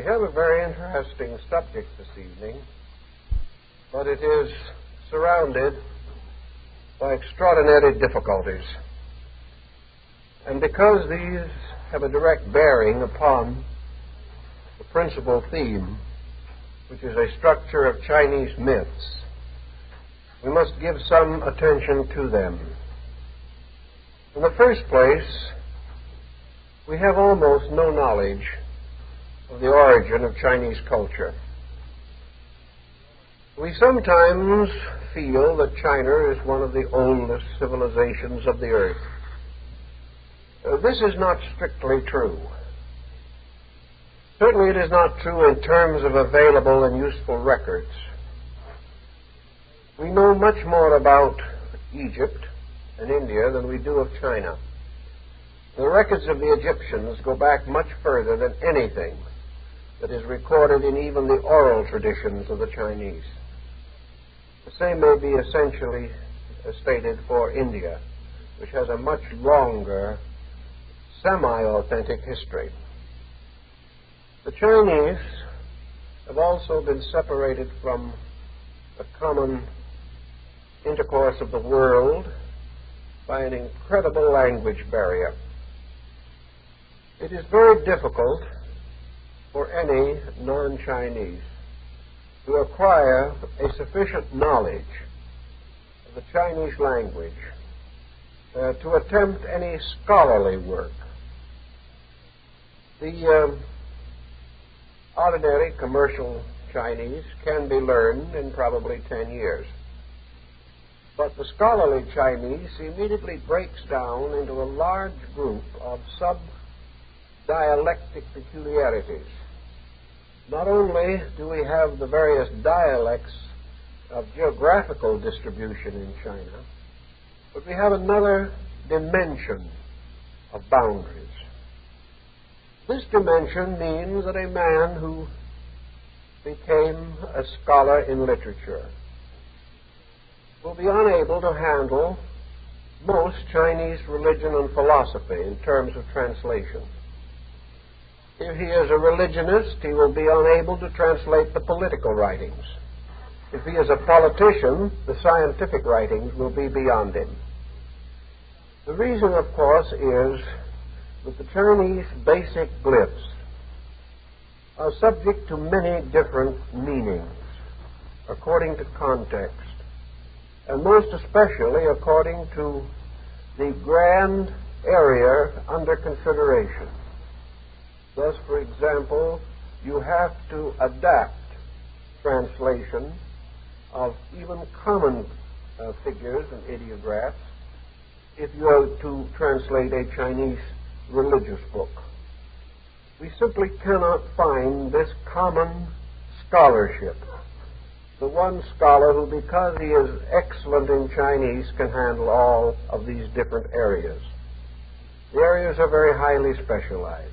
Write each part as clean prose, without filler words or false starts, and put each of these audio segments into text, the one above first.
We have a very interesting subject this evening, but it is surrounded by extraordinary difficulties. And because these have a direct bearing upon the principal theme, which is a structure of Chinese myths, we must give some attention to them. In the first place, we have almost no knowledge of the origin of Chinese culture. We sometimes feel that China is one of the oldest civilizations of the earth. This is not strictly true. Certainly it is not true in terms of available and useful records. We know much more about Egypt and India than we do of China. The records of the Egyptians go back much further than anything that is recorded in even the oral traditions of the Chinese. The same may be essentially stated for India, which has a much longer, semi-authentic history. The Chinese have also been separated from the common intercourse of the world by an incredible language barrier. It is very difficult for any non-Chinese to acquire a sufficient knowledge of the Chinese language to attempt any scholarly work. The ordinary commercial Chinese can be learned in probably 10 years. But the scholarly Chinese immediately breaks down into a large group of sub-dialectic peculiarities. Not only do we have the various dialects of geographical distribution in China, but we have another dimension of boundaries. This dimension means that a man who became a scholar in literature will be unable to handle most Chinese religion and philosophy in terms of translation. If he is a religionist, he will be unable to translate the political writings. If he is a politician, the scientific writings will be beyond him. The reason, of course, is that the Chinese basic glyphs are subject to many different meanings according to context, and most especially according to the grand area under consideration. Thus, for example, you have to adapt translation of even common figures and ideographs if you are to translate a Chinese religious book. We simply cannot find this common scholarship. The one scholar who, because he is excellent in Chinese, can handle all of these different areas. The areas are very highly specialized.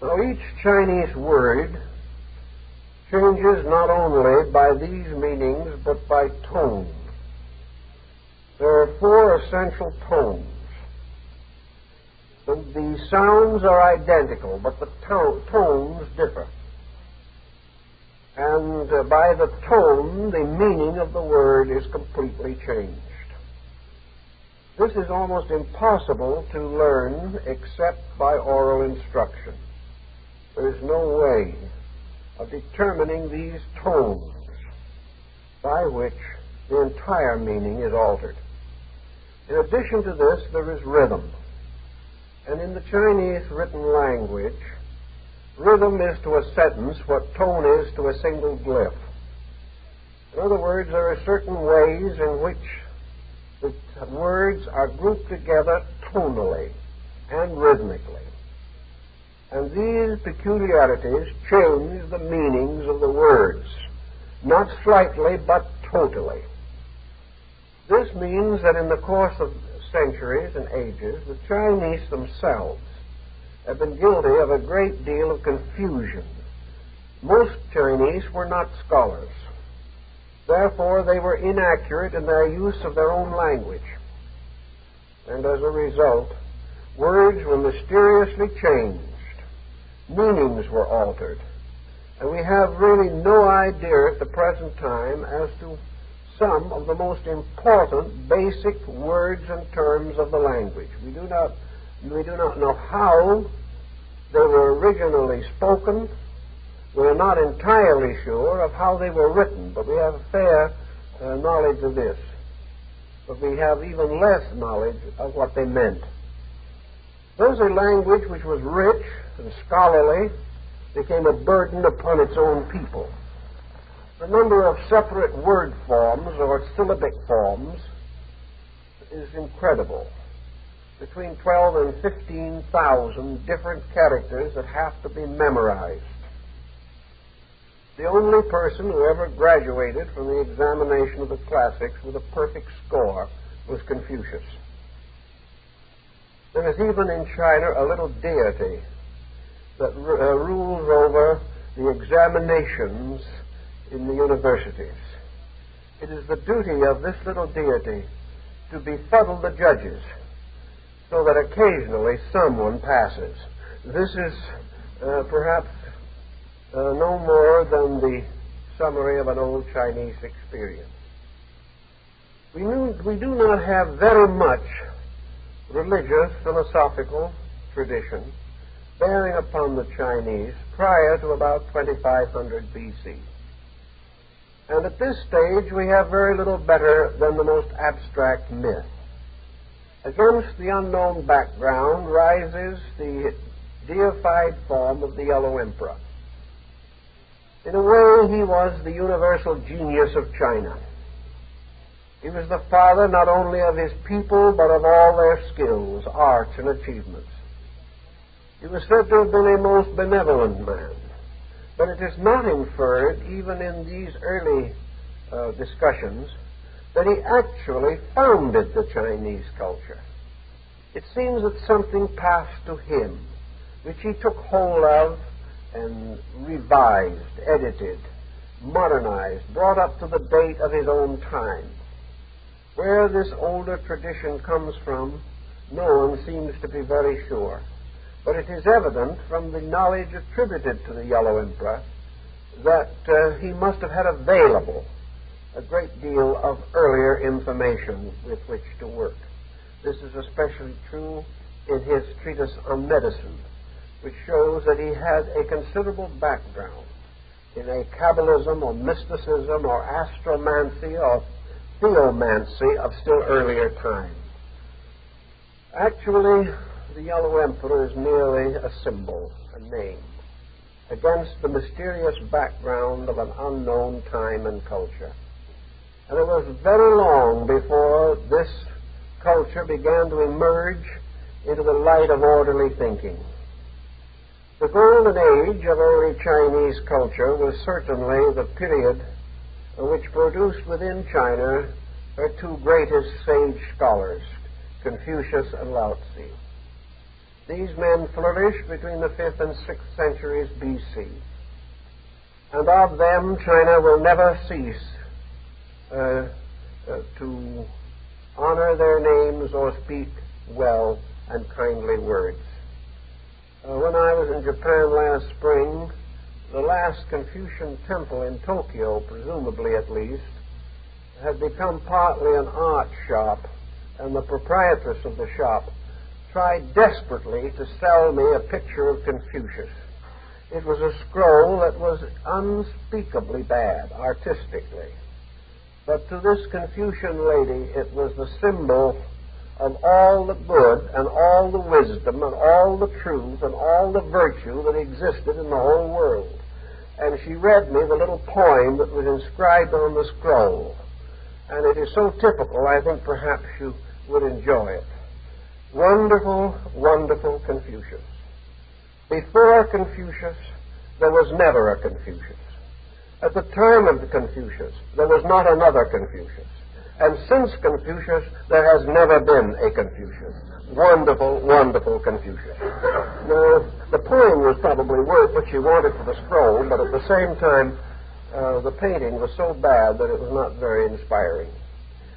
Now, each Chinese word changes not only by these meanings, but by tone. There are four essential tones. The sounds are identical, but the tones differ. And by the tone, the meaning of the word is completely changed. This is almost impossible to learn except by oral instruction. There is no way of determining these tones by which the entire meaning is altered. In addition to this, there is rhythm. And in the Chinese written language, rhythm is to a sentence what tone is to a single glyph. In other words, there are certain ways in which the words are grouped together tonally and rhythmically. And these peculiarities change the meanings of the words, not slightly, but totally. This means that in the course of centuries and ages, the Chinese themselves have been guilty of a great deal of confusion. Most Chinese were not scholars. Therefore, they were inaccurate in their use of their own language. And as a result, words were mysteriously changed meanings were altered. And we have really no idea at the present time as to some of the most important basic words and terms of the language. We do not know how they were originally spoken. We are not entirely sure of how they were written, but we have a fair knowledge of this. But we have even less knowledge of what they meant. Thus, a language which was rich and scholarly became a burden upon its own people. The number of separate word forms or syllabic forms is incredible. Between 12 and 15,000 different characters that have to be memorized. The only person who ever graduated from the examination of the classics with a perfect score was Confucius. There is even in China a little deity that rules over the examinations in the universities. It is the duty of this little deity to befuddle the judges so that occasionally someone passes. This is perhaps no more than the summary of an old Chinese experience. We do not have very much religious, philosophical tradition bearing upon the Chinese prior to about 2500 BC. And at this stage, we have very little better than the most abstract myth. Against the unknown background rises the deified form of the Yellow Emperor. In a way, he was the universal genius of China. He was the father not only of his people, but of all their skills, arts, and achievements. He was said to have been a most benevolent man, but it is not inferred, even in these early discussions, that he actually founded the Chinese culture. It seems that something passed to him, which he took hold of and revised, edited, modernized, brought up to the date of his own time. Where this older tradition comes from, no one seems to be very sure. But it is evident from the knowledge attributed to the Yellow Emperor that he must have had available a great deal of earlier information with which to work. This is especially true in his treatise on medicine, which shows that he had a considerable background in a Kabbalism or mysticism or astromancy or theomancy of still earlier time. Actually, the Yellow Emperor is merely a symbol, a name, against the mysterious background of an unknown time and culture. And it was very long before this culture began to emerge into the light of orderly thinking. The golden age of early Chinese culture was certainly the period which produced within China her two greatest sage scholars, Confucius and Lao Tzu. These men flourished between the 5th and 6th centuries BC, and of them China will never cease to honor their names or speak well and kindly words. When I was in Japan last spring, the last Confucian temple in Tokyo, presumably at least, had become partly an art shop, and the proprietress of the shop tried desperately to sell me a picture of Confucius. It was a scroll that was unspeakably bad, artistically. But to this Confucian lady, it was the symbol of all the good and all the wisdom and all the truth and all the virtue that existed in the whole world. And she read me the little poem that was inscribed on the scroll. And it is so typical, I think perhaps you would enjoy it. Wonderful, wonderful Confucius. Before Confucius, there was never a Confucius. At the time of the Confucius, there was not another Confucius. And since Confucius, there has never been a Confucius. Wonderful, wonderful Confucius. Now, the poem was probably worth what she wanted for the scroll, but at the same time, the painting was so bad that it was not very inspiring.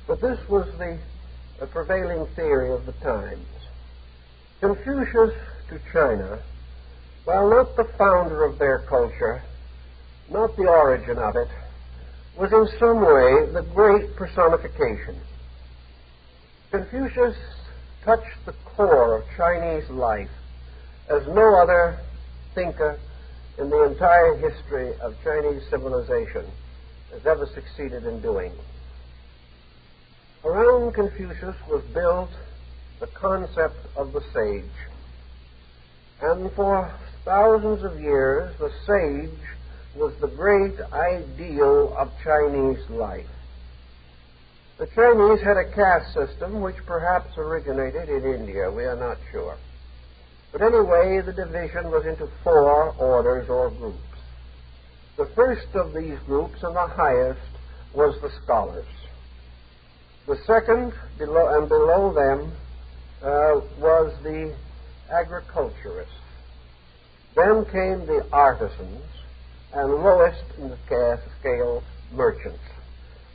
But this was the prevailing theory of the times. Confucius to China while not the founder of their culture, not the origin of it, was in some way the great personification. Confucius touched the core of Chinese life as no other thinker in the entire history of Chinese civilization has ever succeeded in doing. Around Confucius was built the concept of the sage. And for thousands of years, the sage was the great ideal of Chinese life. The Chinese had a caste system which perhaps originated in India. We are not sure. But anyway, the division was into 4 orders or groups. The first of these groups, and the highest, was the scholars. The second, below them, was the agriculturists. Then came the artisans, and lowest in the scale, merchants.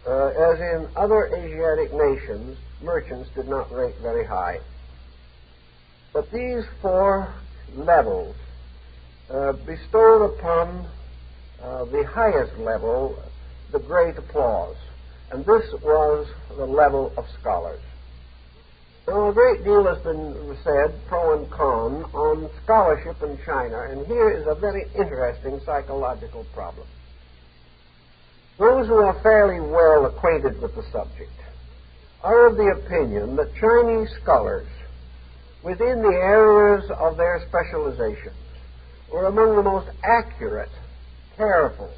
As in other Asiatic nations, merchants did not rate very high. But these 4 levels bestowed upon the highest level the great applause, and this was the level of scholars. Now, a great deal has been said, pro and con, on scholarship in China, and here is a very interesting psychological problem. Those who are fairly well acquainted with the subject are of the opinion that Chinese scholars, within the areas of their specializations, were among the most accurate, careful,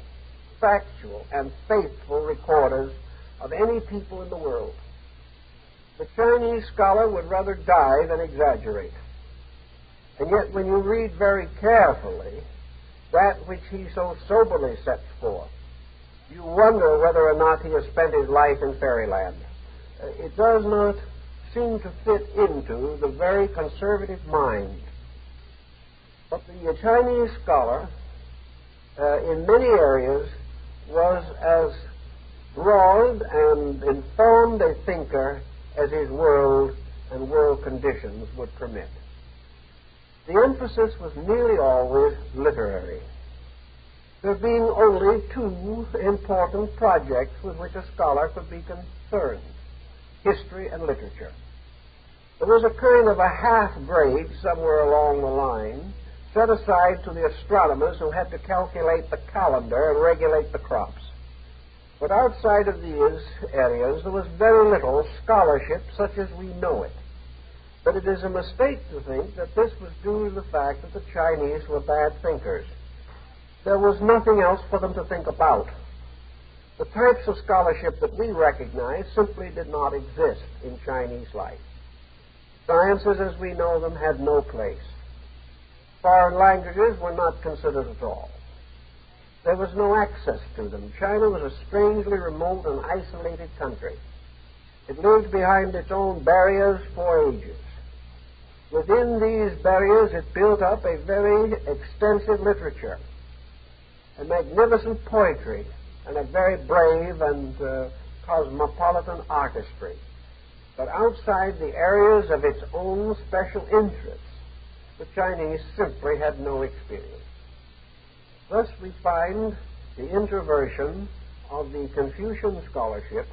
factual, and faithful recorders of any people in the world. The Chinese scholar would rather die than exaggerate. And yet, when you read very carefully that which he so soberly sets forth, you wonder whether or not he has spent his life in fairyland. It does not seem to fit into the very conservative mind. But the Chinese scholar, in many areas, was as broad and informed a thinker as his world and world conditions would permit. The emphasis was nearly always literary, there being only 2 important projects with which a scholar could be concerned: history and literature. There was a kind of a half grade somewhere along the line set aside to the astronomers who had to calculate the calendar and regulate the crops. But outside of these areas, there was very little scholarship such as we know it. But it is a mistake to think that this was due to the fact that the Chinese were bad thinkers. There was nothing else for them to think about. The types of scholarship that we recognize simply did not exist in Chinese life. Sciences as we know them had no place. Foreign languages were not considered at all. There was no access to them. China was a strangely remote and isolated country. It lived behind its own barriers for ages. Within these barriers, it built up a very extensive literature, a magnificent poetry, and a very brave and cosmopolitan artistry. But outside the areas of its own special interests, the Chinese simply had no experience. Thus we find the introversion of the Confucian scholarship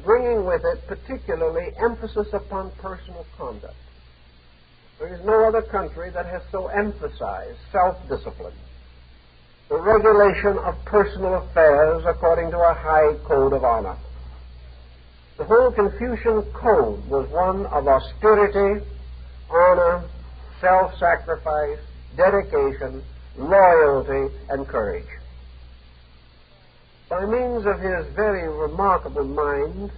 bringing with it particularly emphasis upon personal conduct. There is no other country that has so emphasized self-discipline, the regulation of personal affairs according to a high code of honor. The whole Confucian code was one of austerity, honor, self-sacrifice, dedication, loyalty, and courage. By means of his very remarkable mind,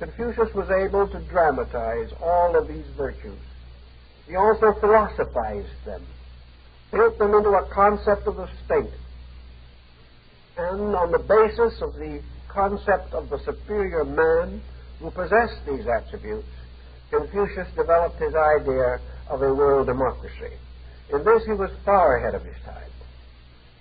Confucius was able to dramatize all of these virtues. He also philosophized them, built them into a concept of the state, and on the basis of the concept of the superior man who possessed these attributes, Confucius developed his idea of a world democracy. In this he was far ahead of his time,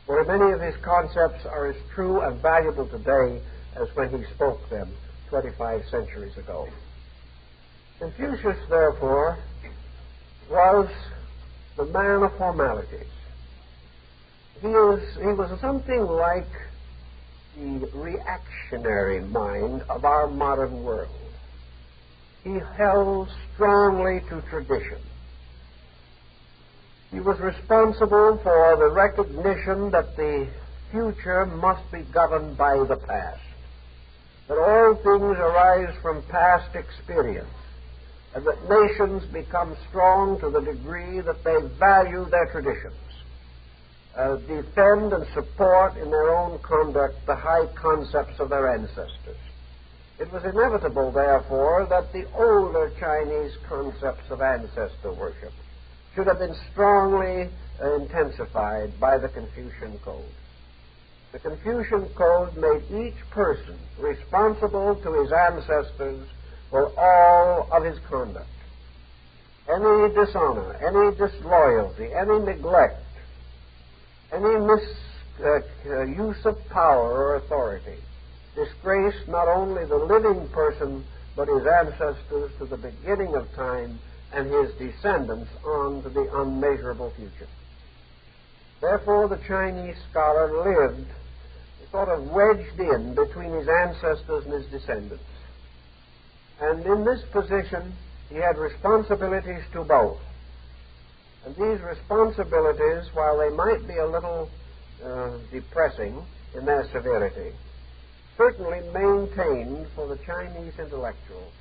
for many of his concepts are as true and valuable today as when he spoke them 25 centuries ago. Confucius, therefore, was the man of formalities. He was something like the reactionary mind of our modern world. He held strongly to tradition. He was responsible for the recognition that the future must be governed by the past, that all things arise from past experience, and that nations become strong to the degree that they value their traditions, defend and support in their own conduct the high concepts of their ancestors. It was inevitable, therefore, that the older Chinese concepts of ancestor worship should have been strongly intensified by the Confucian Code. The Confucian Code made each person responsible to his ancestors for all of his conduct. Any dishonor, any disloyalty, any neglect, any misuse of power or authority disgraced not only the living person but his ancestors to the beginning of time and his descendants on to the unmeasurable future. Therefore, the Chinese scholar lived sort of wedged in between his ancestors and his descendants. And in this position, he had responsibilities to both. And these responsibilities, while they might be a little depressing in their severity, certainly maintained for the Chinese intellectual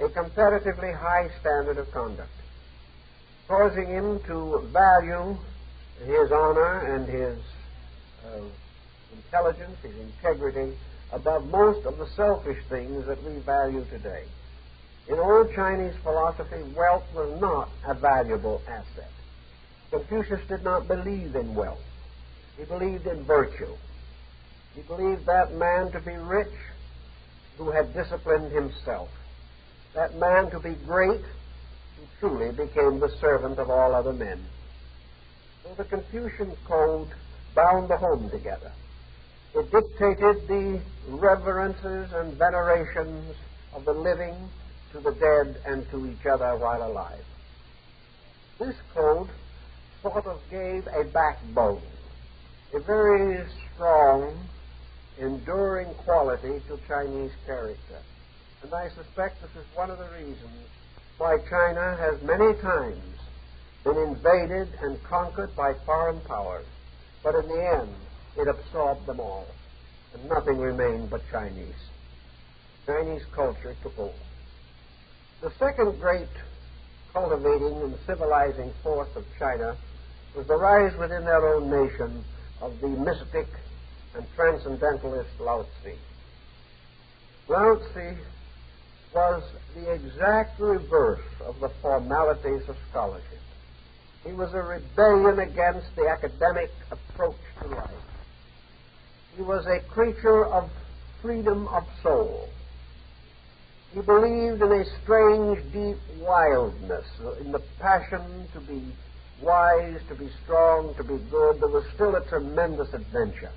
a comparatively high standard of conduct, causing him to value his honor and his intelligence, his integrity, above most of the selfish things that we value today. In old Chinese philosophy, wealth was not a valuable asset. Confucius did not believe in wealth. He believed in virtue. He believed that man to be rich who had disciplined himself, that man to be great who truly became the servant of all other men. So the Confucian Code bound the home together. It dictated the reverences and venerations of the living to the dead and to each other while alive. This code sort of gave a backbone, a very strong, enduring quality to Chinese character. And I suspect this is one of the reasons why China has many times been invaded and conquered by foreign powers, but in the end it absorbed them all, and nothing remained but Chinese. Chinese culture took over. The second great cultivating and civilizing force of China was the rise within their own nation of the mystic and transcendentalist Lao Tzu. Lao Tzu was the exact reverse of the formalities of scholarship. He was a rebellion against the academic approach to life. He was a creature of freedom of soul. He believed in a strange, deep wildness, in the passion to be wise, to be strong, to be good. There was still a tremendous adventure.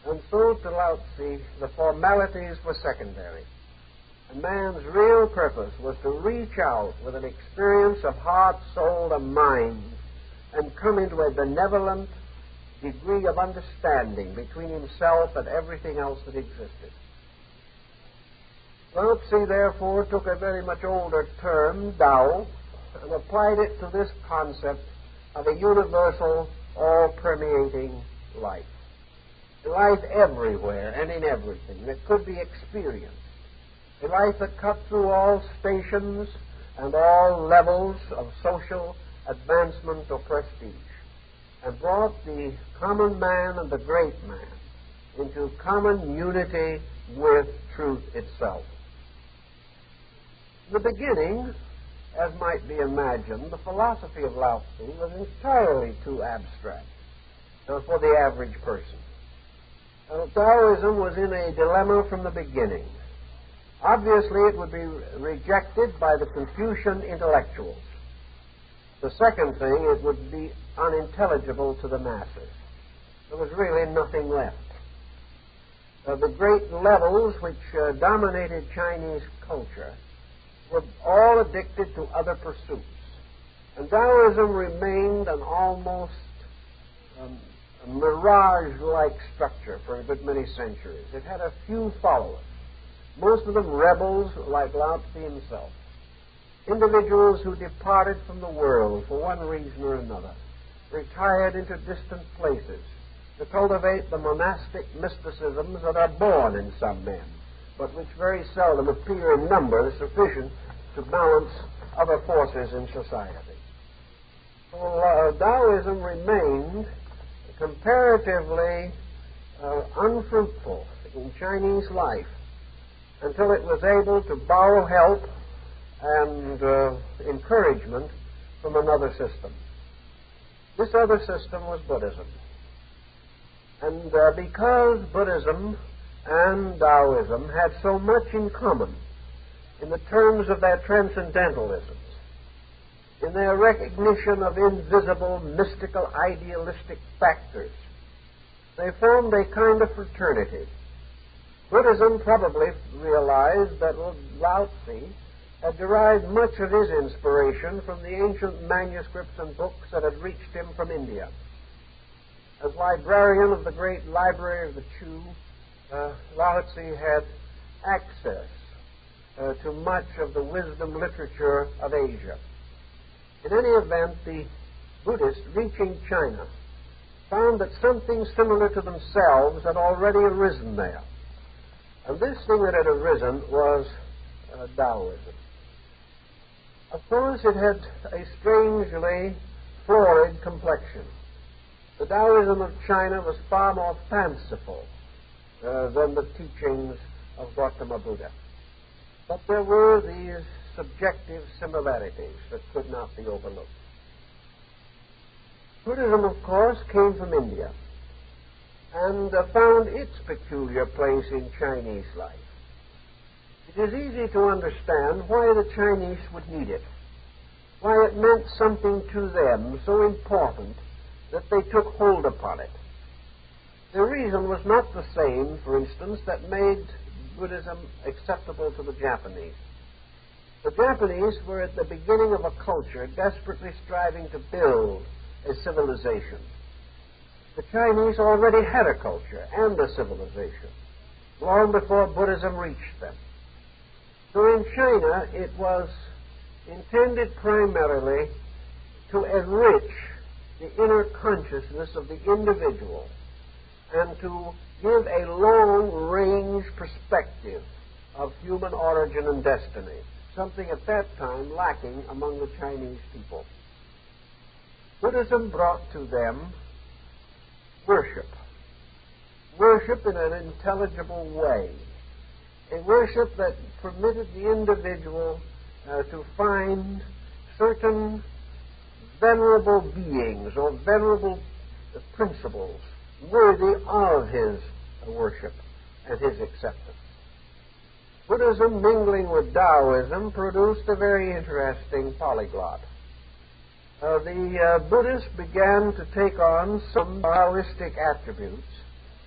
And so to Lao Tzu, the formalities were secondary. A man's real purpose was to reach out with an experience of heart, soul, and mind and come into a benevolent degree of understanding between himself and everything else that existed. Lao Tzu, therefore, took a very much older term, Tao, and applied it to this concept of a universal, all-permeating life. A life everywhere and in everything that could be experienced. A life that cut through all stations and all levels of social advancement or prestige, and brought the common man and the great man into common unity with truth itself. In the beginning, as might be imagined, the philosophy of Lao Tzu was entirely too abstract for the average person. Taoism was in a dilemma from the beginning. Obviously, it would be rejected by the Confucian intellectuals. The second thing, it would be unintelligible to the masses. There was really nothing left. The great levels which dominated Chinese culture were all addicted to other pursuits. And Taoism remained an almost a mirage-like structure for a good many centuries. It had a few followers, most of them rebels like Lao Tzu himself, individuals who departed from the world for one reason or another, retired into distant places to cultivate the monastic mysticisms that are born in some men, but which very seldom appear in number sufficient to balance other forces in society. So Taoism remained comparatively unfruitful in Chinese life until it was able to borrow help and encouragement from another system. This other system was Buddhism. And because Buddhism and Taoism had so much in common in the terms of their transcendentalisms, in their recognition of invisible, mystical, idealistic factors, they formed a kind of fraternity. Buddhism probably realized that Lao Tzu had derived much of his inspiration from the ancient manuscripts and books that had reached him from India. As librarian of the great library of the Chu, Lao Tzu had access to much of the wisdom literature of Asia. In any event, the Buddhists, reaching China, found that something similar to themselves had already arisen there. And this thing that had arisen was Taoism. Of course, it had a strangely florid complexion. The Taoism of China was far more fanciful than the teachings of Gautama Buddha. But there were these subjective similarities that could not be overlooked. Buddhism, of course, came from India and found its peculiar place in Chinese life. It is easy to understand why the Chinese would need it, why it meant something to them so important that they took hold upon it. The reason was not the same, for instance, that made Buddhism acceptable to the Japanese. The Japanese were at the beginning of a culture desperately striving to build a civilization. The Chinese already had a culture and a civilization long before Buddhism reached them. So in China, it was intended primarily to enrich the inner consciousness of the individual and to give a long-range perspective of human origin and destiny, something at that time lacking among the Chinese people. Buddhism brought to them worship in an intelligible way, a worship that permitted the individual to find certain venerable beings or venerable principles worthy of his worship and his acceptance. Buddhism mingling with Taoism produced a very interesting polyglot. The Buddhists began to take on some Taoistic attributes,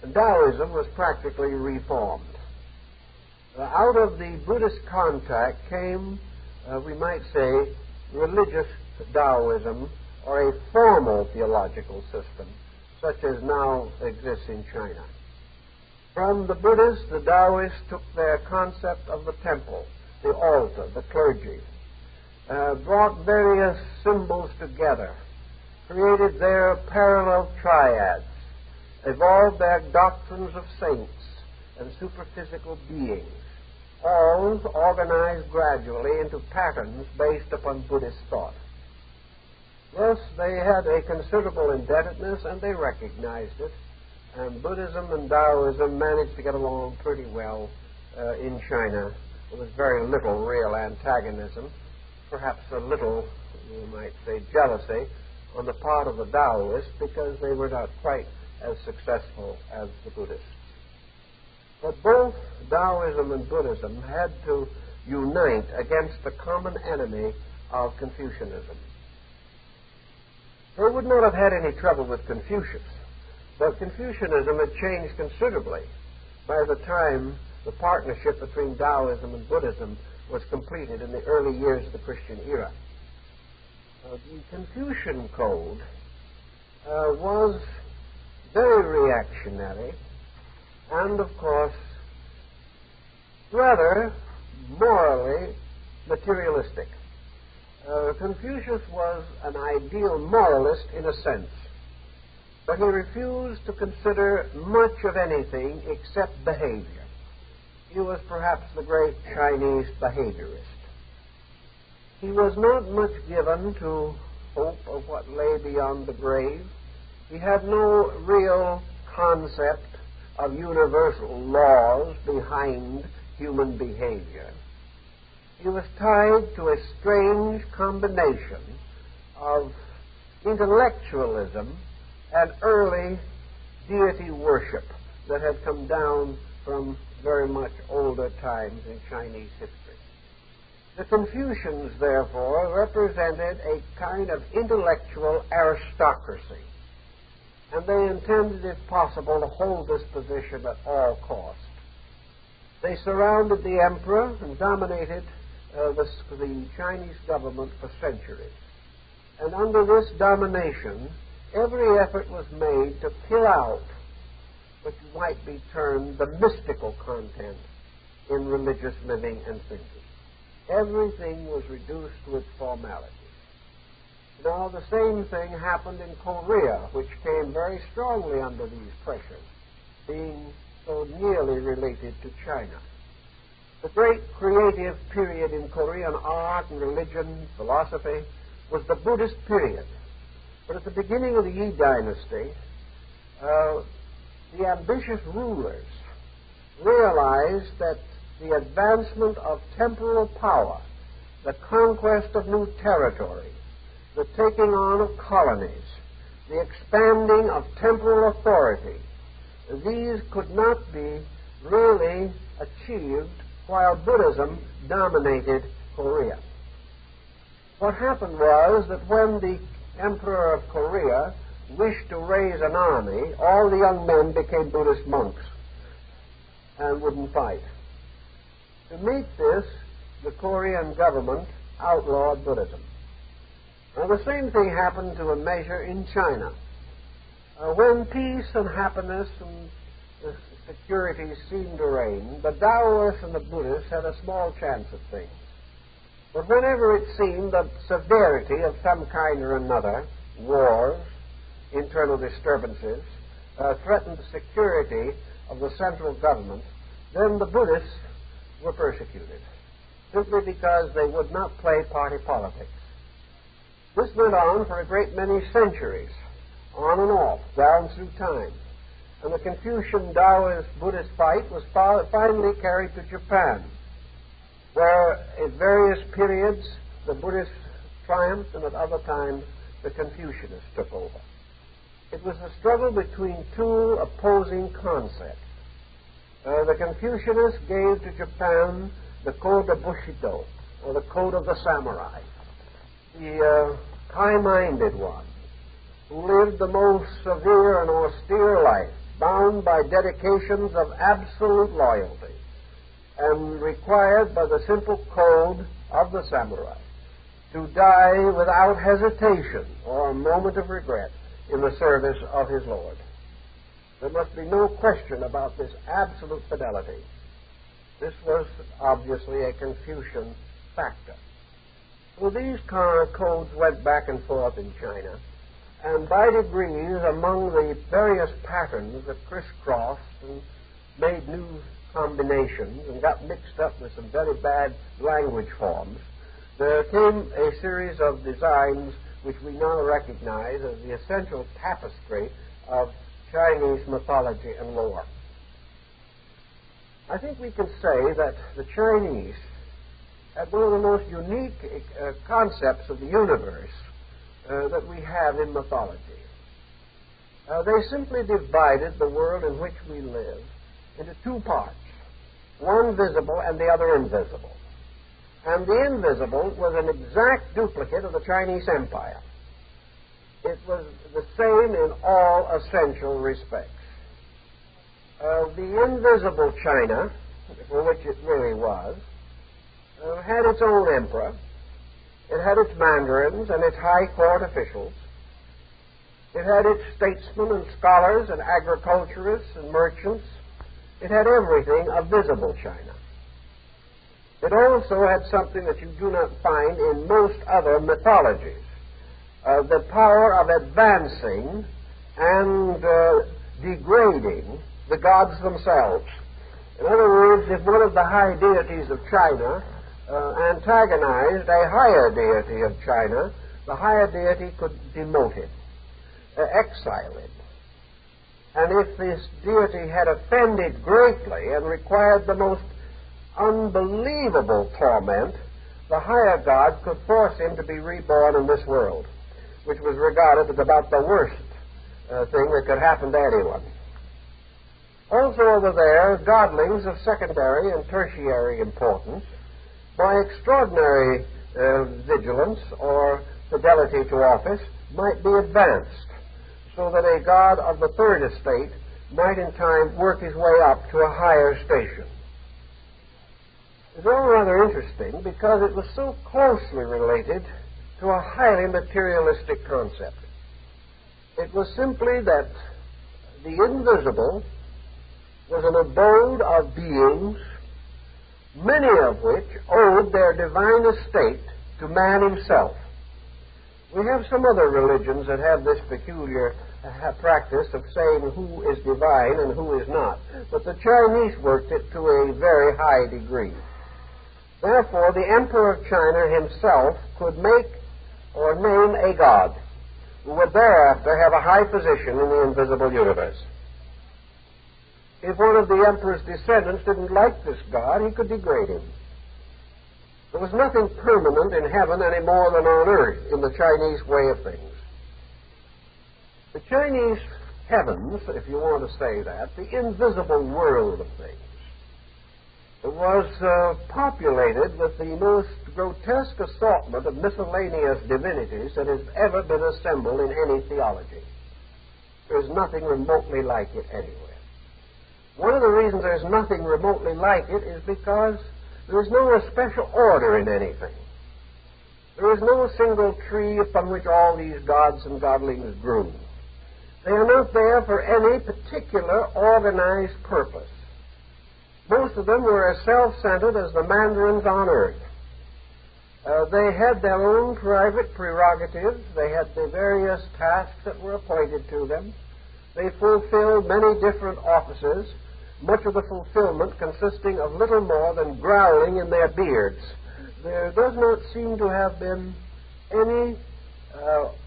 and Taoism was practically reformed. Out of the Buddhist contact came, we might say, religious Taoism, or a formal theological system, such as now exists in China. From the Buddhists, the Taoists took their concept of the temple, the altar, the clergy, brought various symbols together, created their parallel triads, evolved their doctrines of saints and superphysical beings, all organized gradually into patterns based upon Buddhist thought. Thus, they had a considerable indebtedness, and they recognized it, and Buddhism and Taoism managed to get along pretty well in China. There was very little real antagonism, perhaps a little, you might say, jealousy on the part of the Taoists because they were not quite as successful as the Buddhists. But both Taoism and Buddhism had to unite against the common enemy of Confucianism. They would not have had any trouble with Confucius, but Confucianism had changed considerably by the time the partnership between Taoism and Buddhism was completed in the early years of the Christian era. The Confucian code was very reactionary, and, of course, rather morally materialistic. Confucius was an ideal moralist in a sense, but he refused to consider much of anything except behavior. He was perhaps the great Chinese behaviorist. He was not much given to hope of what lay beyond the grave. He had no real concept of universal laws behind human behavior. He was tied to a strange combination of intellectualism and early deity worship that had come down from very much older times in Chinese history. The Confucians, therefore, represented a kind of intellectual aristocracy, and they intended, if possible, to hold this position at all cost. They surrounded the emperor and dominated the Chinese government for centuries. And under this domination, every effort was made to kill out what might be termed the mystical content in religious living and thinking. Everything was reduced to its formality. Now, the same thing happened in Korea, which came very strongly under these pressures, being so nearly related to China. The great creative period in Korean art and religion, philosophy, was the Buddhist period. But at the beginning of the Yi Dynasty, the ambitious rulers realized that the advancement of temporal power, the conquest of new territory, the taking on of colonies, the expanding of temporal authority, these could not be really achieved while Buddhism dominated Korea. What happened was that when the Emperor of Korea wished to raise an army, all the young men became Buddhist monks and wouldn't fight. To meet this, the Korean government outlawed Buddhism. Now, the same thing happened to a measure in China. When peace and happiness and security seemed to reign, the Taoists and the Buddhists had a small chance at things. But whenever it seemed that severity of some kind or another, wars, internal disturbances, threatened the security of the central government, then the Buddhists were persecuted, simply because they would not play party politics. This went on for a great many centuries, on and off, down through time. And the Confucian Taoist Buddhist fight was finally carried to Japan, where at various periods the Buddhists triumphed and at other times the Confucianists took over. It was a struggle between two opposing concepts. The Confucianists gave to Japan the code of Bushido, or the code of the samurai, the high-minded one, who lived the most severe and austere life, bound by dedications of absolute loyalty, and required by the simple code of the samurai to die without hesitation or a moment of regret in the service of his Lord. There must be no question about this absolute fidelity. This was obviously a Confucian factor. Well, these codes went back and forth in China, and by degrees, among the various patterns that crisscrossed and made new combinations and got mixed up with some very bad language forms, there came a series of designs which we now recognize as the essential tapestry of Chinese mythology and lore. I think we can say that the Chinese had one of the most unique concepts of the universe that we have in mythology. They simply divided the world in which we live into two parts, one visible and the other invisible. And the invisible was an exact duplicate of the Chinese Empire. It was the same in all essential respects. The invisible China, for which it really was, had its own emperor. It had its mandarins and its high court officials. It had its statesmen and scholars and agriculturists and merchants. It had everything of visible China. It also had something that you do not find in most other mythologies, the power of advancing and degrading the gods themselves. In other words, if one of the high deities of China antagonized a higher deity of China, the higher deity could demote him, exile him. And if this deity had offended greatly and required the most unbelievable torment, the higher god could force him to be reborn in this world, which was regarded as about the worst thing that could happen to anyone. Also over there, godlings of secondary and tertiary importance, by extraordinary vigilance or fidelity to office, might be advanced, so that a god of the third estate might in time work his way up to a higher station. It's all rather interesting because it was so closely related to a highly materialistic concept. It was simply that the invisible was an abode of beings, many of which owed their divine estate to man himself. We have some other religions that have this peculiar practice of saying who is divine and who is not, but the Chinese worked it to a very high degree. Therefore, the Emperor of China himself could make or name a god who would thereafter have a high position in the invisible universe. If one of the emperor's descendants didn't like this god, he could degrade him. There was nothing permanent in heaven any more than on earth in the Chinese way of things. The Chinese heavens, if you want to say that, the invisible world of things, was populated with the most grotesque assortment of miscellaneous divinities that has ever been assembled in any theology. There's nothing remotely like it anywhere. One of the reasons there's nothing remotely like it is because there is no special order in anything. There is no single tree upon which all these gods and godlings grew. They are not there for any particular organized purpose. Most of them were as self-centered as the mandarins on earth. They had their own private prerogatives. They had the various tasks that were appointed to them. They fulfilled many different offices, much of the fulfillment consisting of little more than growling in their beards. There does not seem to have been any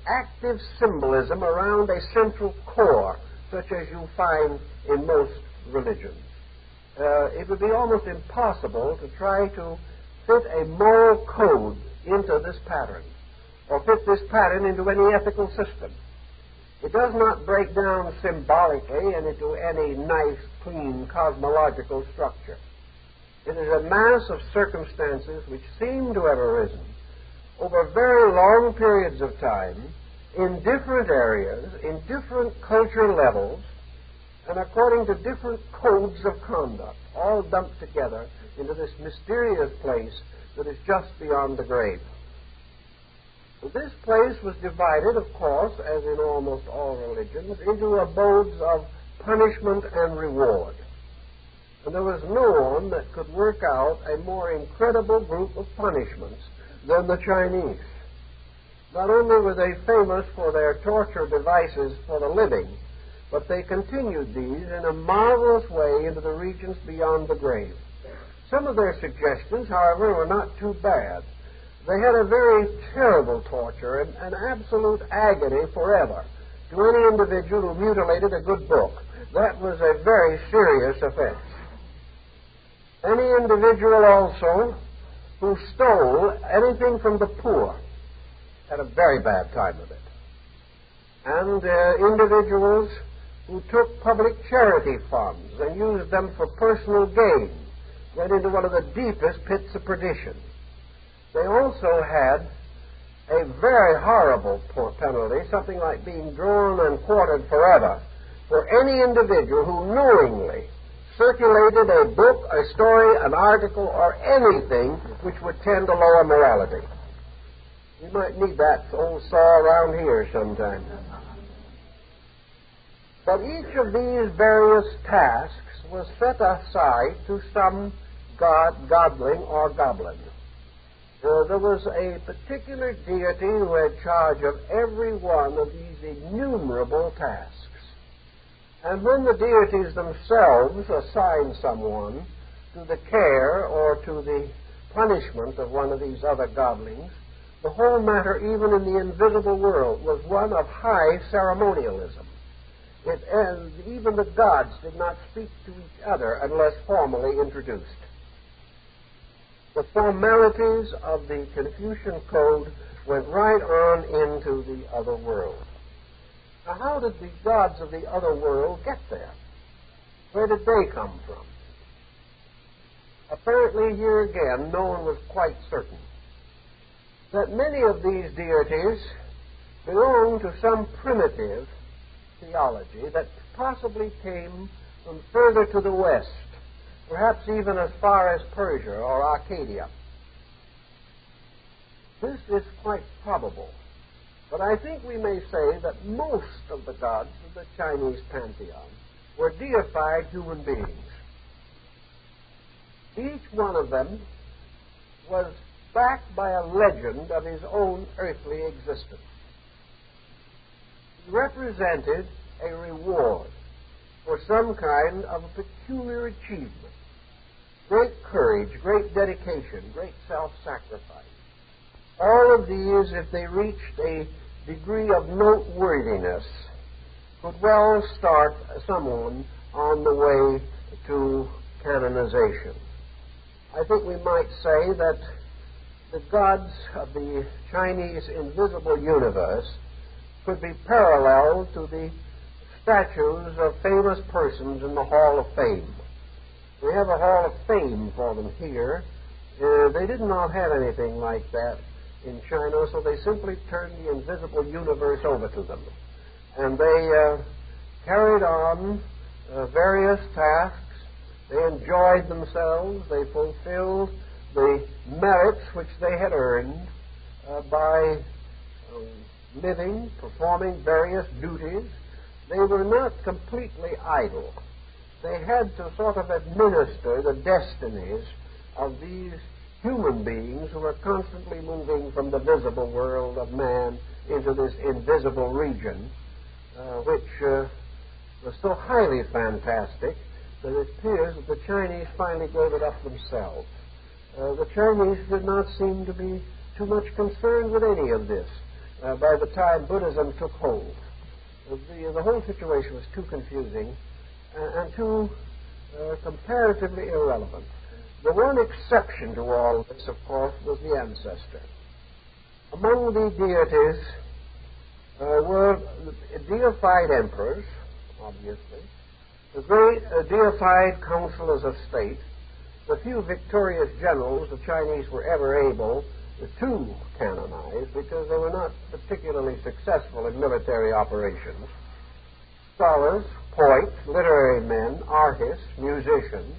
active symbolism around a central core, such as you find in most religions. It would be almost impossible to try to fit a moral code into this pattern, or fit this pattern into any ethical system. It does not break down symbolically into any nice, clean, cosmological structure. It is a mass of circumstances which seem to have arisen over very long periods of time in different areas, in different cultural levels, and according to different codes of conduct, all dumped together into this mysterious place that is just beyond the grave. This place was divided, of course, as in almost all religions, into abodes of punishment and reward. And there was no one that could work out a more incredible group of punishments than the Chinese. Not only were they famous for their torture devices for the living, but they continued these in a marvelous way into the regions beyond the grave. Some of their suggestions, however, were not too bad. They had a very terrible torture and an absolute agony forever to any individual who mutilated a good book. That was a very serious offense. Any individual also who stole anything from the poor had a very bad time of it. And individuals who took public charity funds and used them for personal gain went into one of the deepest pits of perdition. They also had a very horrible penalty, something like being drawn and quartered forever, for any individual who knowingly circulated a book, a story, an article, or anything which would tend to lower morality. We might need that old saw around here sometime. But each of these various tasks was set aside to some godling or goblin. There was a particular deity who had charge of every one of these innumerable tasks. And when the deities themselves assigned someone to the care or to the punishment of one of these other godlings, the whole matter, even in the invisible world, was one of high ceremonialism. And even the gods did not speak to each other unless formally introduced. The formalities of the Confucian Code went right on into the other world. Now, how did the gods of the other world get there? Where did they come from? Apparently, here again, no one was quite certain. That many of these deities belonged to some primitive theology that possibly came from further to the west, perhaps even as far as Persia or Arcadia. This is quite probable, but I think we may say that most of the gods of the Chinese pantheon were deified human beings. Each one of them was backed by a legend of his own earthly existence. He represented a reward for some kind of a peculiar achievement, great courage, great dedication, great self-sacrifice. All of these, if they reached a degree of noteworthiness, could well start someone on the way to canonization. I think we might say that the gods of the Chinese invisible universe could be parallel to the statues of famous persons in the Hall of Fame. We have a Hall of Fame for them here. They did not have anything like that in China, so they simply turned the invisible universe over to them. And they carried on various tasks. They enjoyed themselves. They fulfilled the merits which they had earned by living, performing various duties. They were not completely idle. They had to sort of administer the destinies of these human beings who were constantly moving from the visible world of man into this invisible region, which was so highly fantastic that it appears that the Chinese finally gave it up themselves. The Chinese did not seem to be too much concerned with any of this by the time Buddhism took hold. The whole situation was too confusing and too comparatively irrelevant. The one exception to all this, of course, was the ancestor. Among the deities were deified emperors, obviously, the great deified councilors of state, the few victorious generals the Chinese were ever able to canonize because they were not particularly successful in military operations, scholars, poets, literary men, artists, musicians,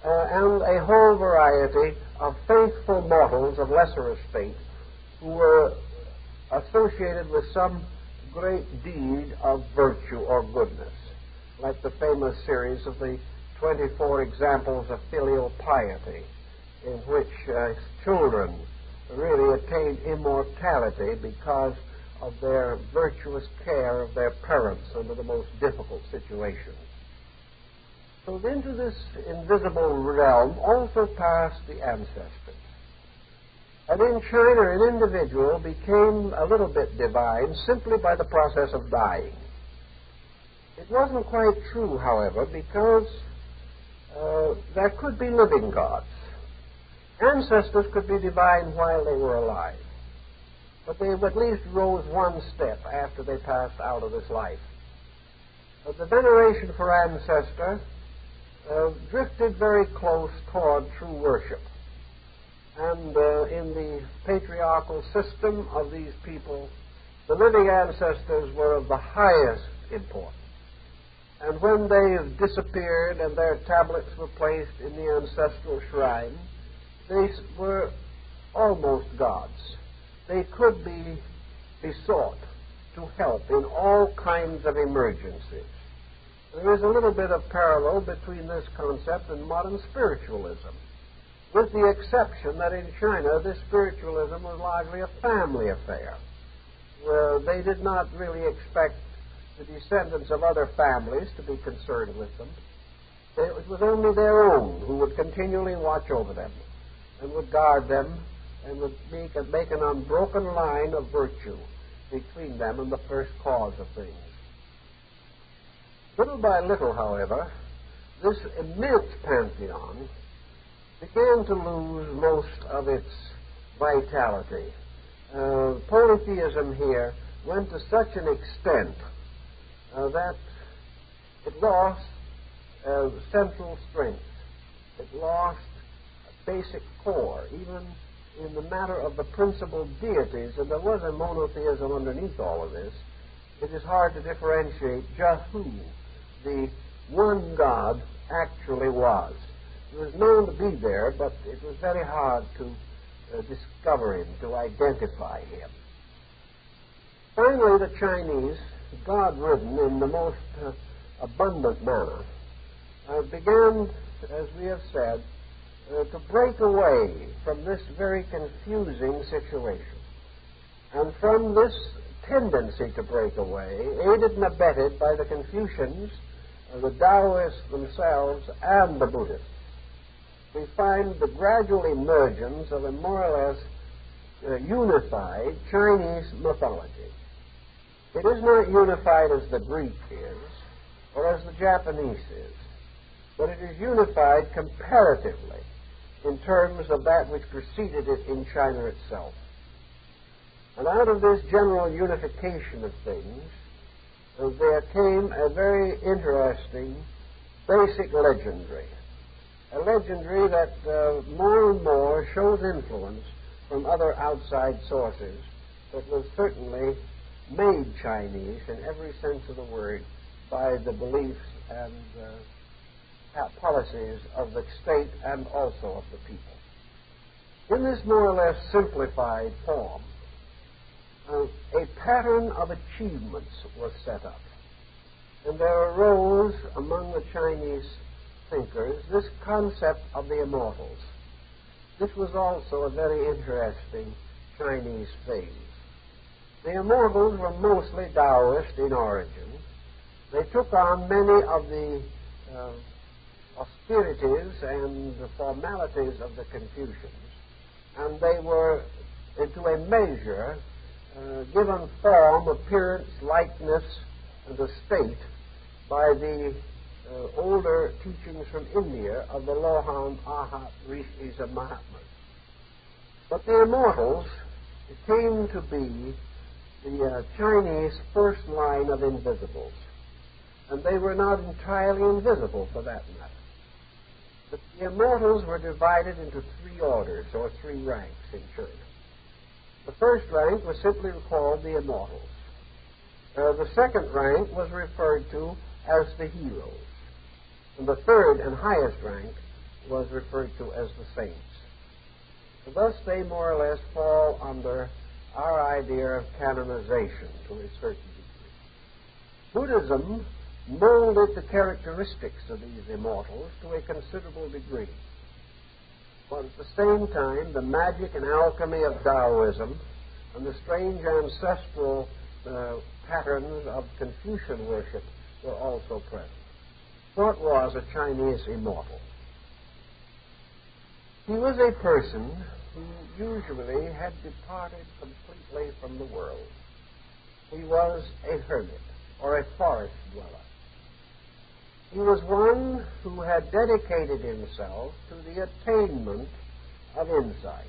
and a whole variety of faithful mortals of lesser estate who were associated with some great deed of virtue or goodness, like the famous series of the 24 examples of filial piety, in which children really attained immortality because of their virtuous care of their parents under the most difficult situations. So into this invisible realm also passed the ancestors. And in China, an individual became a little bit divine simply by the process of dying. It wasn't quite true, however, because there could be living gods. Ancestors could be divine while they were alive, but they at least rose one step after they passed out of this life. But the veneration for ancestor drifted very close toward true worship. And in the patriarchal system of these people, the living ancestors were of the highest importance. And when they disappeared and their tablets were placed in the ancestral shrine, they were almost gods. They could be besought to help in all kinds of emergencies. There is a little bit of parallel between this concept and modern spiritualism, with the exception that in China this spiritualism was largely a family affair, where they did not really expect the descendants of other families to be concerned with them. It was only their own who would continually watch over them and would guard them and would make an unbroken line of virtue between them and the first cause of things. Little by little, however, this immense pantheon began to lose most of its vitality. Polytheism here went to such an extent that it lost central strength. It lost a basic core, even in the matter of the principal deities, and there was a monotheism underneath all of this. It is hard to differentiate just who the one God actually was. He was known to be there, but it was very hard to discover him, to identify him. Finally, the Chinese, God-ridden in the most abundant manner, began, as we have said, to break away from this very confusing situation. And from this tendency to break away, aided and abetted by the Confucians, the Taoists themselves, and the Buddhists, we find the gradual emergence of a more or less unified Chinese mythology. It is not unified as the Greek is, or as the Japanese is, but it is unified comparatively in terms of that which preceded it in China itself. And out of this general unification of things, there came a very interesting basic legendary, a legendary that more and more shows influence from other outside sources, but was certainly made Chinese in every sense of the word by the beliefs and policies of the state and also of the people. In this more or less simplified form, a pattern of achievements was set up, and there arose among the Chinese thinkers this concept of the immortals. This was also a very interesting Chinese phase. The immortals were mostly Taoist in origin. They took on many of the austerities and the formalities of the Confucians, and they were, to a measure, given form, appearance, likeness, and a state by the older teachings from India of the Lohan, Arhat, Rishis, and Mahatmas. But the immortals came to be the Chinese first line of invisibles, and they were not entirely invisible for that matter. But the immortals were divided into three orders, or three ranks in China. The first rank was simply called the immortals. The second rank was referred to as the heroes. And the third and highest rank was referred to as the saints. So thus they more or less fall under our idea of canonization to a certain degree. Buddhism molded the characteristics of these immortals to a considerable degree. But at the same time, the magic and alchemy of Taoism and the strange ancestral patterns of Confucian worship were also present. What was a Chinese immortal? He was a person who usually had departed completely from the world. He was a hermit or a forest dweller. He was one who had dedicated himself to the attainment of insight,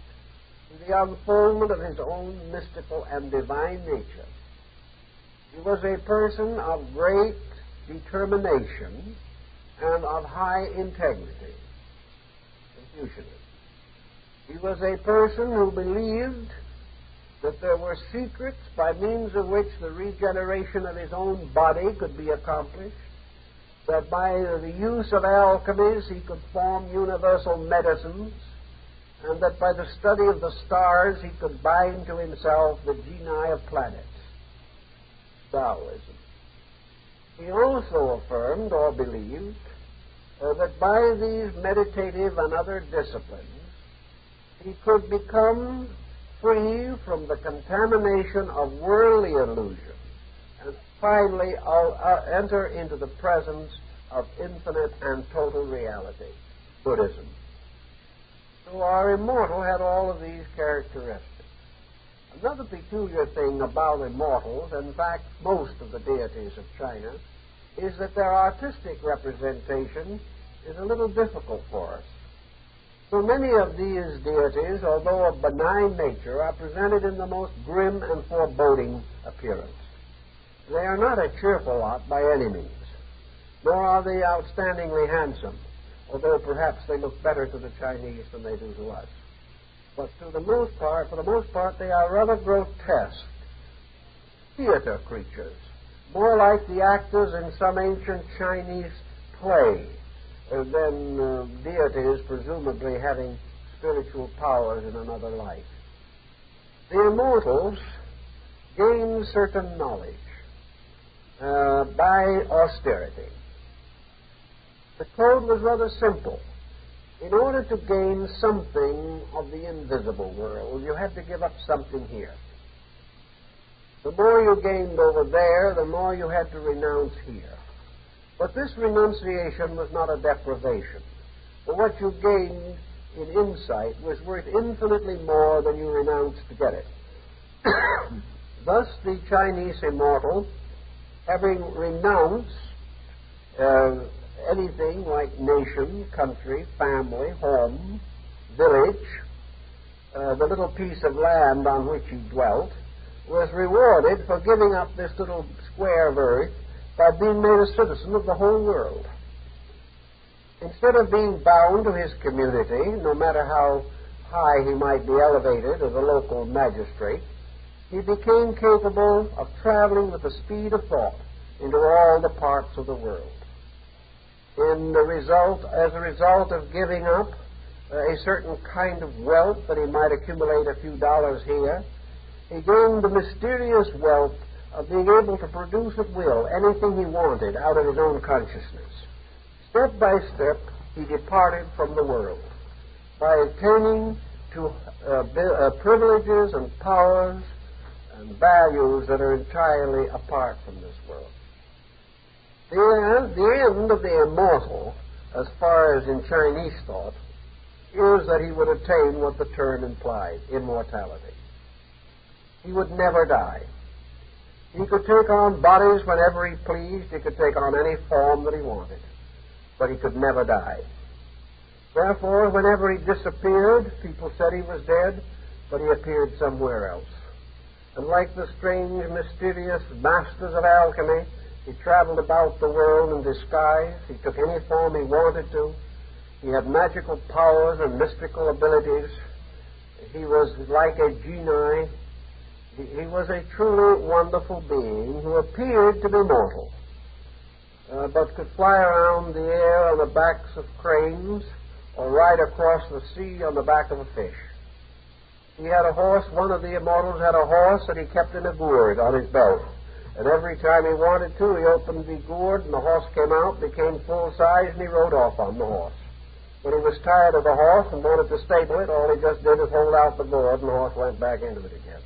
to the unfoldment of his own mystical and divine nature. He was a person of great determination and of high integrity, Confucianism. He was a person who believed that there were secrets by means of which the regeneration of his own body could be accomplished, that by the use of alchemies he could form universal medicines, and that by the study of the stars he could bind to himself the genii of planets. Taoism. He also affirmed or believed that by these meditative and other disciplines, he could become free from the contamination of worldly illusion and finally enter into the presence of infinite and total reality, Buddhism. So our immortal had all of these characteristics. Another peculiar thing about immortals, and in fact most of the deities of China, is that their artistic representation is a little difficult for us. So many of these deities, although of benign nature, are presented in the most grim and foreboding appearance. They are not a cheerful lot by any means, nor are they outstandingly handsome, although perhaps they look better to the Chinese than they do to us. But for the most part, they are rather grotesque theater creatures, more like the actors in some ancient Chinese play than deities presumably having spiritual powers in another life. The immortals gain certain knowledge by austerity. The code was rather simple. In order to gain something of the invisible world, you had to give up something here. The more you gained over there, the more you had to renounce here. But this renunciation was not a deprivation. For what you gained in insight was worth infinitely more than you renounced to get it. Thus, the Chinese immortal, having renounced anything like nation, country, family, home, village, the little piece of land on which he dwelt, was rewarded for giving up this little square of earth by being made a citizen of the whole world. Instead of being bound to his community, no matter how high he might be elevated as a local magistrate, he became capable of traveling with the speed of thought into all the parts of the world. As a result of giving up a certain kind of wealth that he might accumulate a few dollars here, he gained the mysterious wealth of being able to produce at will anything he wanted out of his own consciousness. Step by step, he departed from the world by attaining to privileges and powers and values that are entirely apart from this world. The end of the immortal, as far as in Chinese thought, is that he would attain what the term implied, immortality. He would never die. He could take on bodies whenever he pleased. He could take on any form that he wanted. But he could never die. Therefore, whenever he disappeared, people said he was dead, but he appeared somewhere else. And like the strange, mysterious masters of alchemy, he traveled about the world in disguise. He took any form he wanted to. He had magical powers and mystical abilities. He was like a genie. He was a truly wonderful being who appeared to be mortal, but could fly around the air on the backs of cranes or ride across the sea on the back of a fish. He had a horse. One of the immortals had a horse that he kept in a gourd on his belt. And every time he wanted to, he opened the gourd, and the horse came out, became full size, and he rode off on the horse. When he was tired of the horse and wanted to stable it, all he just did was hold out the gourd, and the horse went back into it again.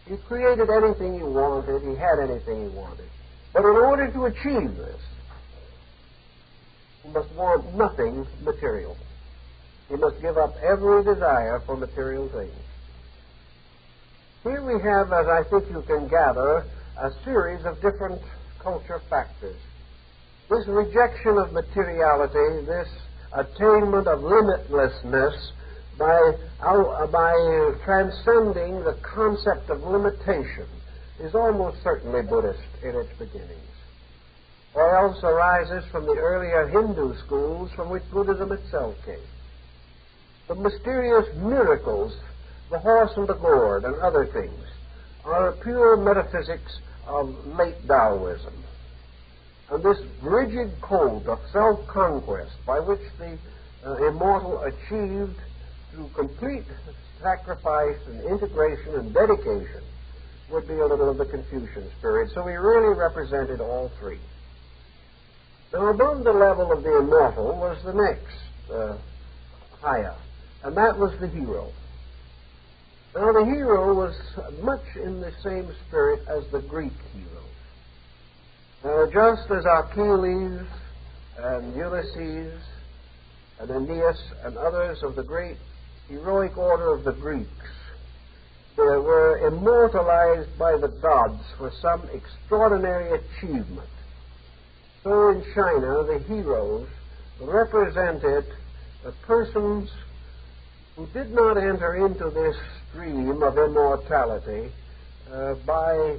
He created anything he wanted. He had anything he wanted. But in order to achieve this, he must want nothing material. He must give up every desire for material things. Here we have, as I think you can gather, a series of different culture factors. This rejection of materiality, this attainment of limitlessness by transcending the concept of limitation is almost certainly Buddhist in its beginnings, or else arises from the earlier Hindu schools from which Buddhism itself came. The mysterious miracles, the horse and the gourd and other things, are pure metaphysics of late Taoism. And this rigid code of self-conquest by which the immortal achieved through complete sacrifice and integration and dedication would be a little of the Confucian spirit. So he really represented all three. Now, above the level of the immortal was the next, higher, and that was the hero. Now, the hero was much in the same spirit as the Greek hero. Now, just as Achilles and Ulysses and Aeneas and others of the great heroic order of the Greeks, they were immortalized by the gods for some extraordinary achievement. So in China, the heroes represented the persons who did not enter into this stream of immortality by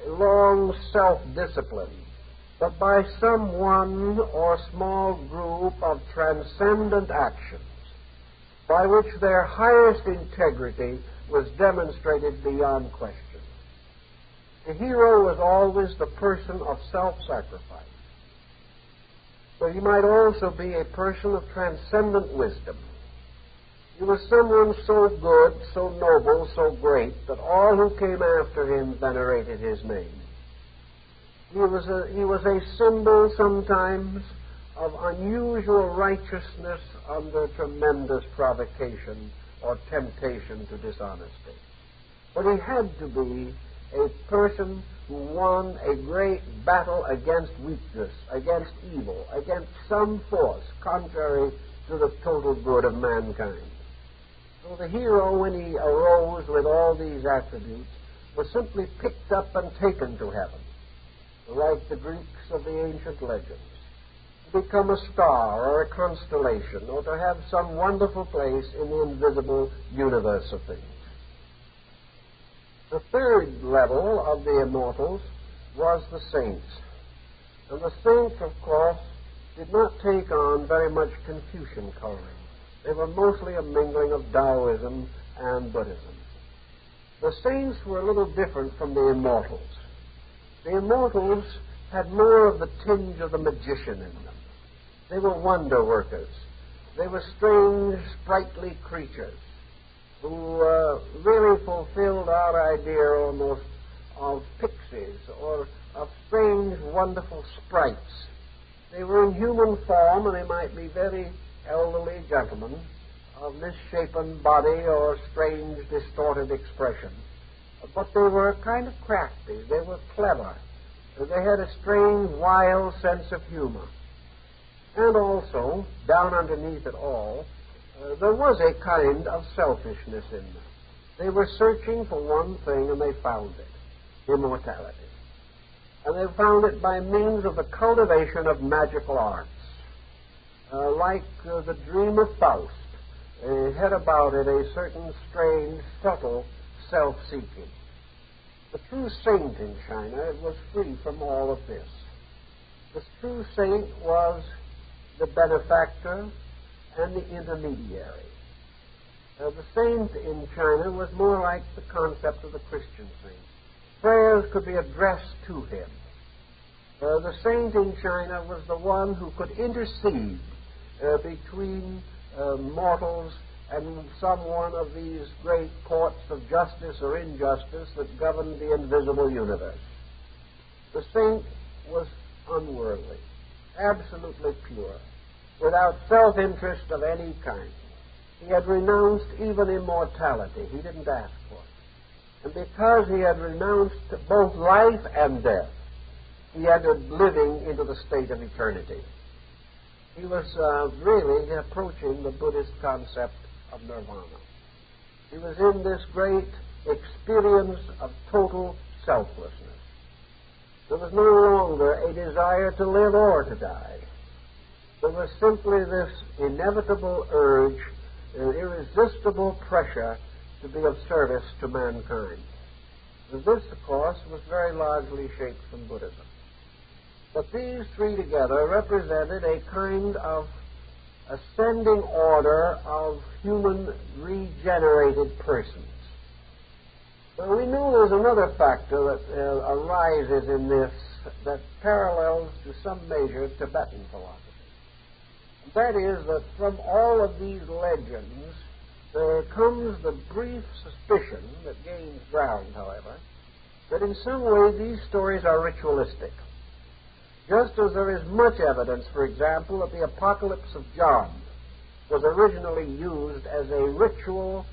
long self-discipline, but by some one or small group of transcendent actions by which their highest integrity was demonstrated beyond question. The hero was always the person of self-sacrifice. But he might also be a person of transcendent wisdom. He was someone so good, so noble, so great, that all who came after him venerated his name. He was a symbol sometimes of unusual righteousness under tremendous provocation or temptation to dishonesty. But he had to be a person who won a great battle against weakness, against evil, against some force contrary to the total good of mankind. So the hero, when he arose with all these attributes, was simply picked up and taken to heaven, like the Greeks of the ancient legends, to become a star or a constellation, or to have some wonderful place in the invisible universe of things. The third level of the immortals was the saints. And the saints, of course, did not take on very much Confucian coloring. They were mostly a mingling of Taoism and Buddhism. The saints were a little different from the immortals. The immortals had more of the tinge of the magician in them. They were wonder workers. They were strange, sprightly creatures who really fulfilled our idea almost of pixies or of strange, wonderful sprites. They were in human form, and they might be very elderly gentlemen of misshapen body or strange, distorted expression. But they were kind of crafty. They were clever. They had a strange, wild sense of humor. And also, down underneath it all, there was a kind of selfishness in them. They were searching for one thing, and they found it: immortality. And they found it by means of the cultivation of magical arts. Like the dream of Faust, they had about it a certain strange, subtle self-seeking. The true saint in China was free from all of this. The true saint was the benefactor and the intermediary. The saint in China was more like the concept of the Christian saint. Prayers could be addressed to him. The saint in China was the one who could intercede between mortals and some one of these great courts of justice or injustice that govern the invisible universe. The saint was unworldly, absolutely pure, without self-interest of any kind. He had renounced even immortality. He didn't ask for it. And because he had renounced both life and death, he entered living into the state of eternity. He was really approaching the Buddhist concept of nirvana. He was in this great experience of total selflessness. There was no longer a desire to live or to die. There was simply this inevitable urge, an irresistible pressure to be of service to mankind. And this, of course, was very largely shaped from Buddhism. But these three together represented a kind of ascending order of human regenerated persons. But we know there's another factor that arises in this that parallels to some measure Tibetan philosophy. That is that from all of these legends there comes the brief suspicion that gains ground, however, that in some way these stories are ritualistic. Just as there is much evidence, for example, that the Apocalypse of John was originally used as a ritual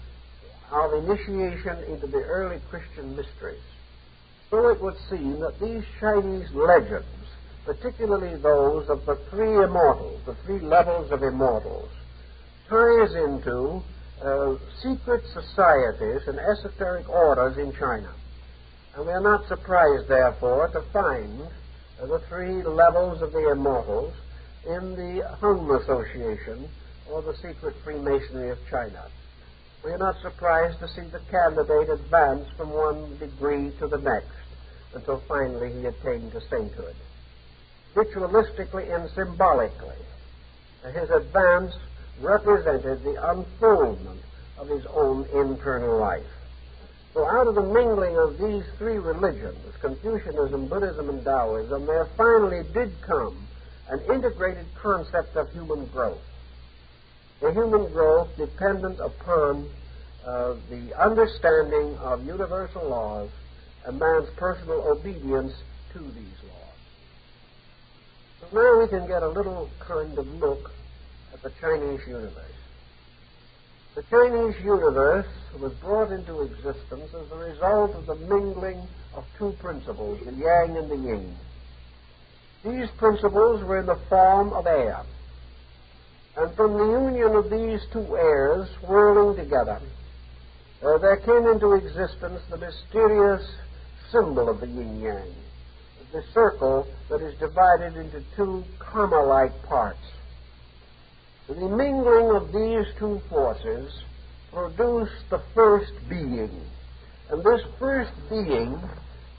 of initiation into the early Christian mysteries, so it would seem that these Chinese legends, particularly those of the three immortals, the three levels of immortals, ties into secret societies and esoteric orders in China. And we are not surprised, therefore, to find the three levels of the immortals in the Hung Association, or the secret Freemasonry of China. We are not surprised to see the candidate advance from one degree to the next until finally he attained to sainthood. Ritualistically and symbolically, his advance represented the unfoldment of his own internal life. So out of the mingling of these three religions, Confucianism, Buddhism, and Taoism, there finally did come an integrated concept of human growth. A human growth dependent upon the understanding of universal laws and man's personal obedience to these laws. So now we can get a little kind of look at the Chinese universe. The Chinese universe was brought into existence as a result of the mingling of two principles, the yang and the yin. These principles were in the form of air. And from the union of these two airs whirling together, there came into existence the mysterious symbol of the yin-yang, the circle that is divided into two comma-like parts. The mingling of these two forces produced the first being. And this first being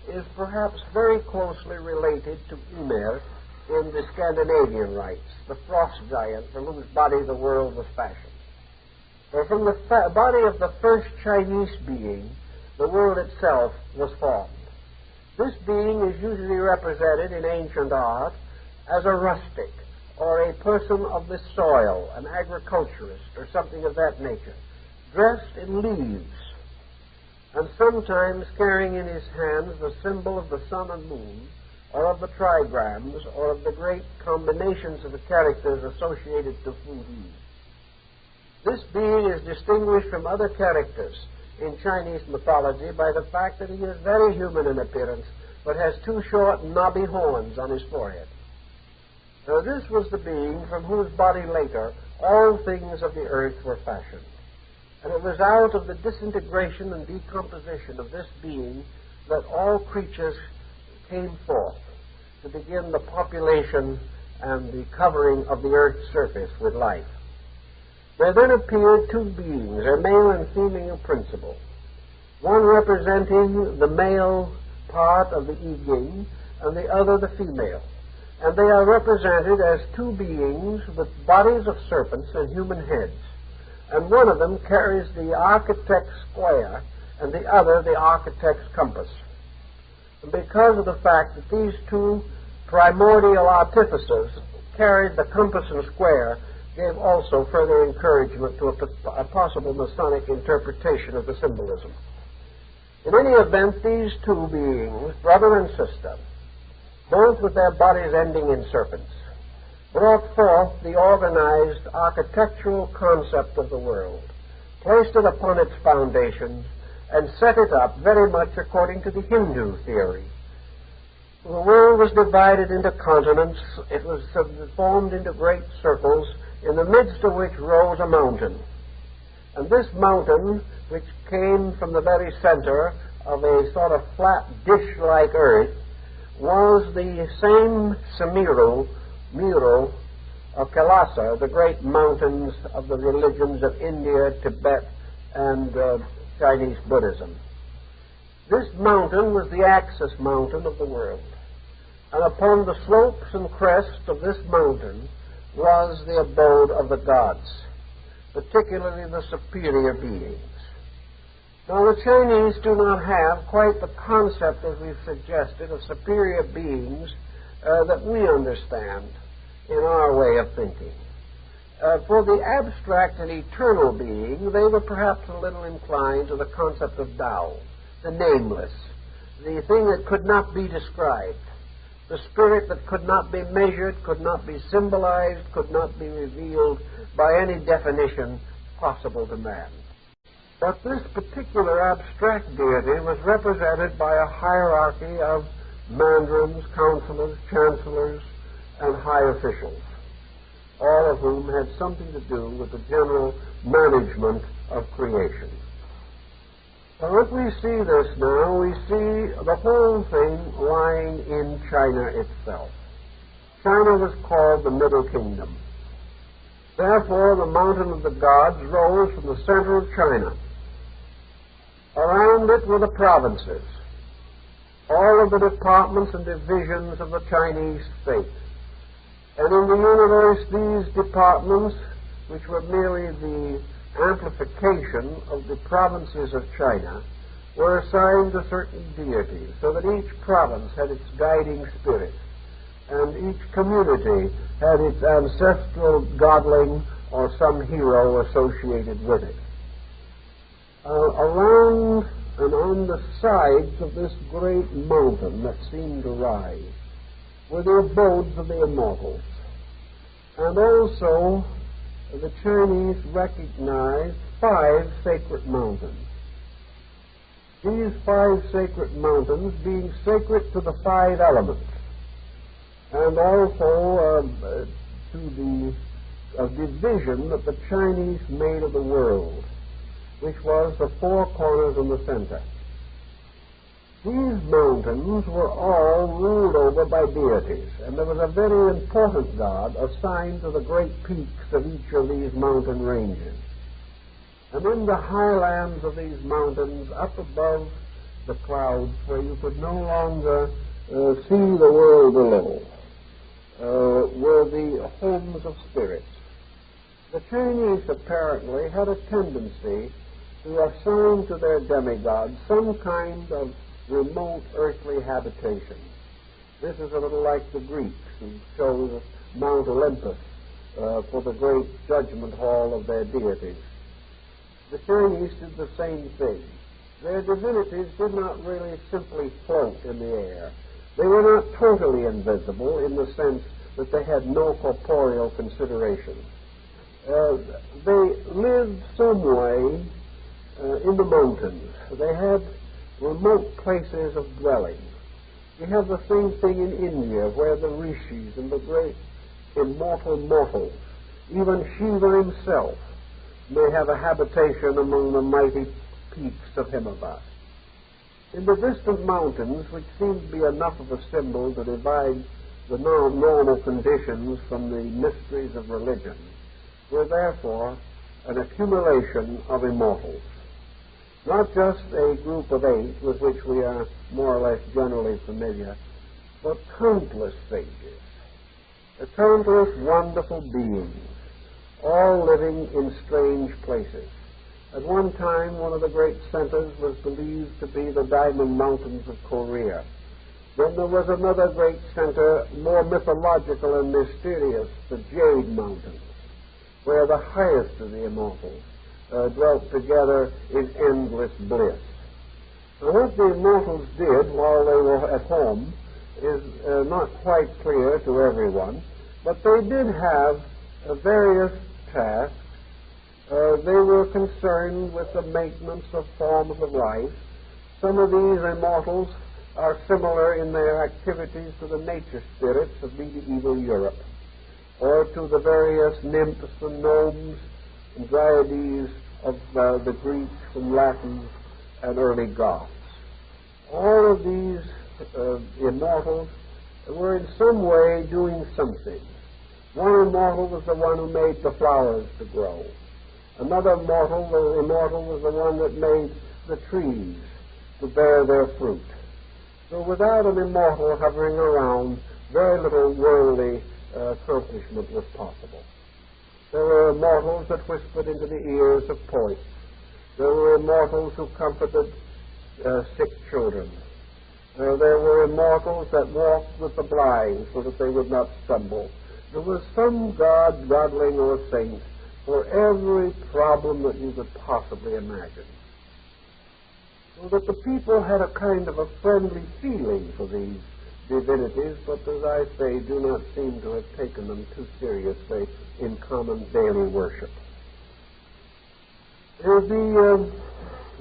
is perhaps very closely related to Ymir in the Scandinavian rites, the frost giant from whose body the world was fashioned. From the body of the first Chinese being, the world itself was formed. This being is usually represented in ancient art as a rustic, or a person of the soil, an agriculturist, or something of that nature, dressed in leaves, and sometimes carrying in his hands the symbol of the sun and moon, or of the trigrams, or of the great combinations of the characters associated to Fuyi. This being is distinguished from other characters in Chinese mythology by the fact that he is very human in appearance, but has two short, knobby horns on his forehead. Now, this was the being from whose body later all things of the earth were fashioned. And it was out of the disintegration and decomposition of this being that all creatures came forth to begin the population and the covering of the earth's surface with life. There then appeared two beings, a male and female principle, one representing the male part of the I Ching and the other the female. And they are represented as two beings with bodies of serpents and human heads. And one of them carries the architect's square and the other the architect's compass. And because of the fact that these two primordial artificers carried the compass and square, gave also further encouragement to a possible Masonic interpretation of the symbolism. In any event, these two beings, brother and sister, both with their bodies ending in serpents, brought forth the organized architectural concept of the world, placed it upon its foundations, and set it up very much according to the Hindu theory. The world was divided into continents. It was formed into great circles, in the midst of which rose a mountain. And this mountain, which came from the very center of a sort of flat dish-like earth, was the same mural of Kailasa, the great mountains of the religions of India, Tibet, and Chinese Buddhism. This mountain was the axis mountain of the world. And upon the slopes and crests of this mountain was the abode of the gods, particularly the superior beings. Now, the Chinese do not have quite the concept, as we've suggested, of superior beings that we understand in our way of thinking. For the abstract and eternal being, they were perhaps a little inclined to the concept of Tao, the nameless, the thing that could not be described, the spirit that could not be measured, could not be symbolized, could not be revealed by any definition possible to man. But this particular abstract deity was represented by a hierarchy of mandarins, counselors, chancellors, and high officials, all of whom had something to do with the general management of creation. So if we see this now, we see the whole thing lying in China itself. China was called the Middle Kingdom. Therefore, the mountain of the gods rose from the center of China. Around it were the provinces, all of the departments and divisions of the Chinese state. And in the universe, these departments, which were merely the amplification of the provinces of China, were assigned to certain deities, so that each province had its guiding spirit, and each community had its ancestral godling or some hero associated with it. Around and on the sides of this great mountain that seemed to rise were the abodes of the immortals. And also the Chinese recognized 5 sacred mountains. These 5 sacred mountains being sacred to the 5 elements, and also to the division that the Chinese made of the world, which was the 4 corners in the center. These mountains were all ruled over by deities, and there was a very important god assigned to the great peaks of each of these mountain ranges. And in the highlands of these mountains, up above the clouds, where you could no longer see the world below, were the homes of spirits. The Chinese apparently had a tendency to assign to their demigods some kind of remote earthly habitation. This is a little like the Greeks, who chose Mount Olympus for the great judgment hall of their deities. The Chinese did the same thing. Their divinities did not really simply float in the air. They were not totally invisible in the sense that they had no corporeal consideration. They lived some way in the mountains. They had remote places of dwelling. You have the same thing in India, where the rishis and the great immortal mortals, even Shiva himself, may have a habitation among the mighty peaks of Himalaya. In the distant mountains, which seem to be enough of a symbol to divide the normal conditions from the mysteries of religion, were therefore an accumulation of immortals. Not just a group of 8 with which we are more or less generally familiar, but countless sages, countless wonderful beings, all living in strange places. At one time, one of the great centers was believed to be the Diamond Mountains of Korea. Then there was another great center, more mythological and mysterious, the Jade Mountains, where the highest of the immortals dwelt together in endless bliss. Now, what the immortals did while they were at home is not quite clear to everyone, but they did have various tasks. They were concerned with the maintenance of forms of life. Some of these immortals are similar in their activities to the nature spirits of medieval Europe, or to the various nymphs and gnomes and dryads of the Greeks and Latins and early Goths. All of these immortals were in some way doing something. One immortal was the one who made the flowers to grow. Another immortal was the one that made the trees to bear their fruit. So without an immortal hovering around, very little worldly accomplishment was possible. There were immortals that whispered into the ears of poets. There were immortals who comforted sick children. There were immortals that walked with the blind so that they would not stumble. There was some god, godling, or saint for every problem that you could possibly imagine. so that the people had a kind of a friendly feeling for these divinities, but as I say, do not seem to have taken them too seriously in common daily worship. The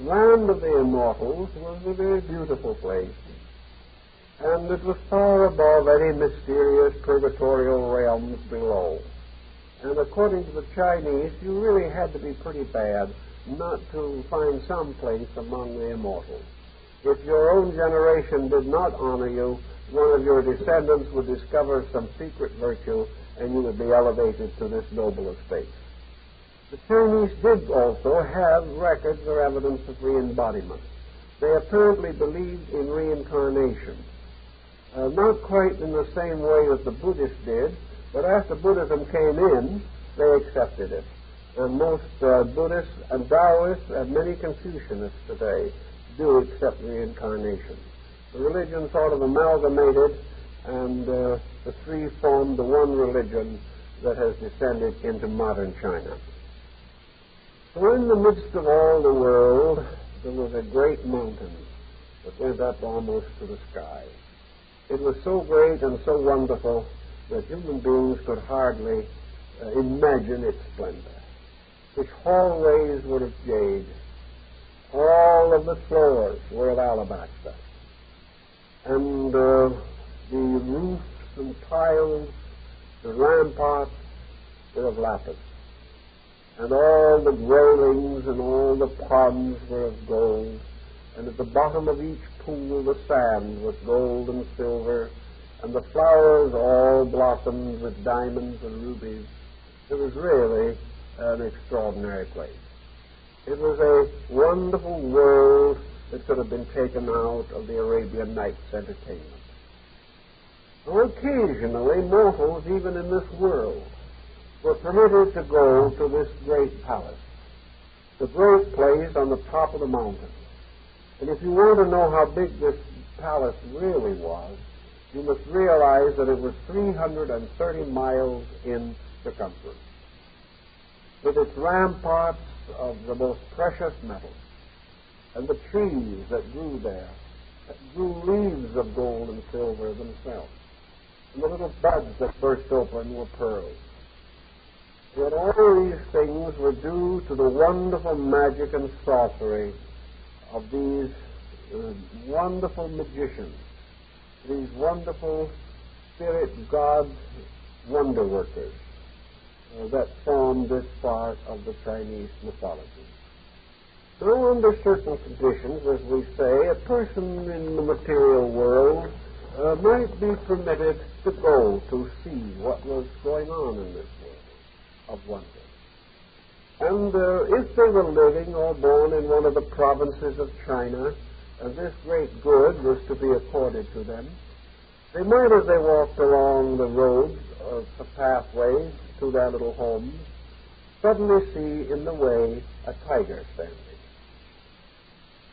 land of the immortals was a very beautiful place, and it was far above any mysterious purgatorial realms below. And according to the Chinese, you really had to be pretty bad not to find some place among the immortals. If your own generation did not honor you, one of your descendants would discover some secret virtue, and you would be elevated to this noble estate. The Chinese did also have records or evidence of re-embodiment. They apparently believed in reincarnation. Not quite in the same way that the Buddhists did, but after Buddhism came in, they accepted it. And most Buddhists and Taoists and many Confucianists today do accept reincarnation. The religion sort of amalgamated, and the three formed the one religion that has descended into modern China. So in the midst of all the world, there was a great mountain that went up almost to the sky. It was so great and so wonderful that human beings could hardly imagine its splendor. Its hallways were of jade. All of the floors were of alabaster. And the roofs and tiles, the ramparts were of lapis. And all the railings and all the ponds were of gold. And at the bottom of each pool the sand was gold and silver, and the flowers all blossomed with diamonds and rubies. It was really an extraordinary place. It was a wonderful world that could have been taken out of the Arabian Nights entertainment. Now, occasionally, mortals, even in this world, were permitted to go to this great palace, the great place on the top of the mountain. And if you want to know how big this palace really was, you must realize that it was 330 miles in circumference, with its ramparts of the most precious metals, and the trees that grew there, that grew leaves of gold and silver themselves, and the little buds that burst open were pearls. Yet all these things were due to the wonderful magic and sorcery of these wonderful magicians, these wonderful spirit god wonder workers that form this part of the Chinese mythology. So under certain conditions, as we say, a person in the material world might be permitted to go to see what was going on in this world of wonder. And if they were living or born in one of the provinces of China, this great good was to be accorded to them, they might, as they walked along the roads of the pathways to their little homes, suddenly see in the way a tiger standing.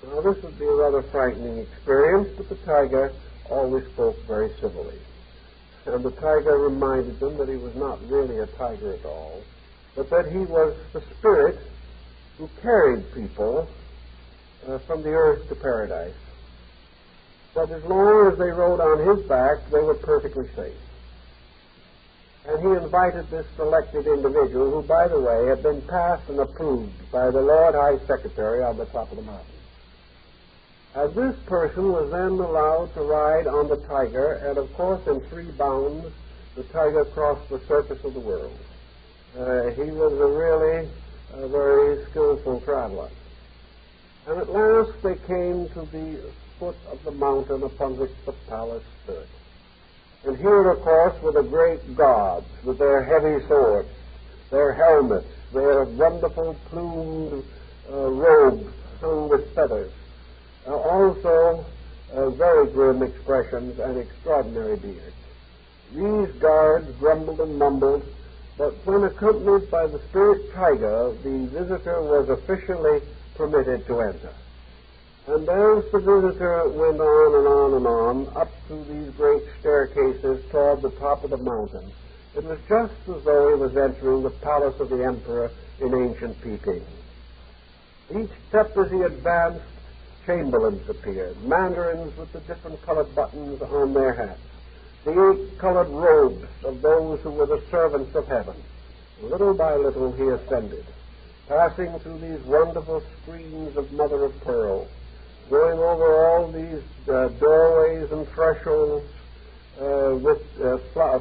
Now, this would be a rather frightening experience, but the tiger always spoke very civilly. And the tiger reminded them that he was not really a tiger at all, but that he was the spirit who carried people from the earth to paradise. But as long as they rode on his back, they were perfectly safe. And he invited this selected individual, who, by the way, had been passed and approved by the Lord High Secretary on the top of the mountain. As this person was then allowed to ride on the tiger, and of course in 3 bounds the tiger crossed the surface of the world. He was really a very skillful traveler. And at last they came to the foot of the mountain upon which the palace stood. And here, of course, were the great gods with their heavy swords, their helmets, their wonderful plumed robes hung with feathers. Also, very grim expressions and extraordinary beards. These guards grumbled and mumbled, but when accompanied by the spirit tiger, the visitor was officially permitted to enter. And as the visitor went on and on and on, up through these great staircases toward the top of the mountain, it was just as though he was entering the palace of the emperor in ancient Peking. Each step as he advanced, chamberlains appeared, mandarins with the different colored buttons on their hats, the 8 colored robes of those who were the servants of heaven. Little by little he ascended, passing through these wonderful screens of mother of pearl, going over all these doorways and thresholds with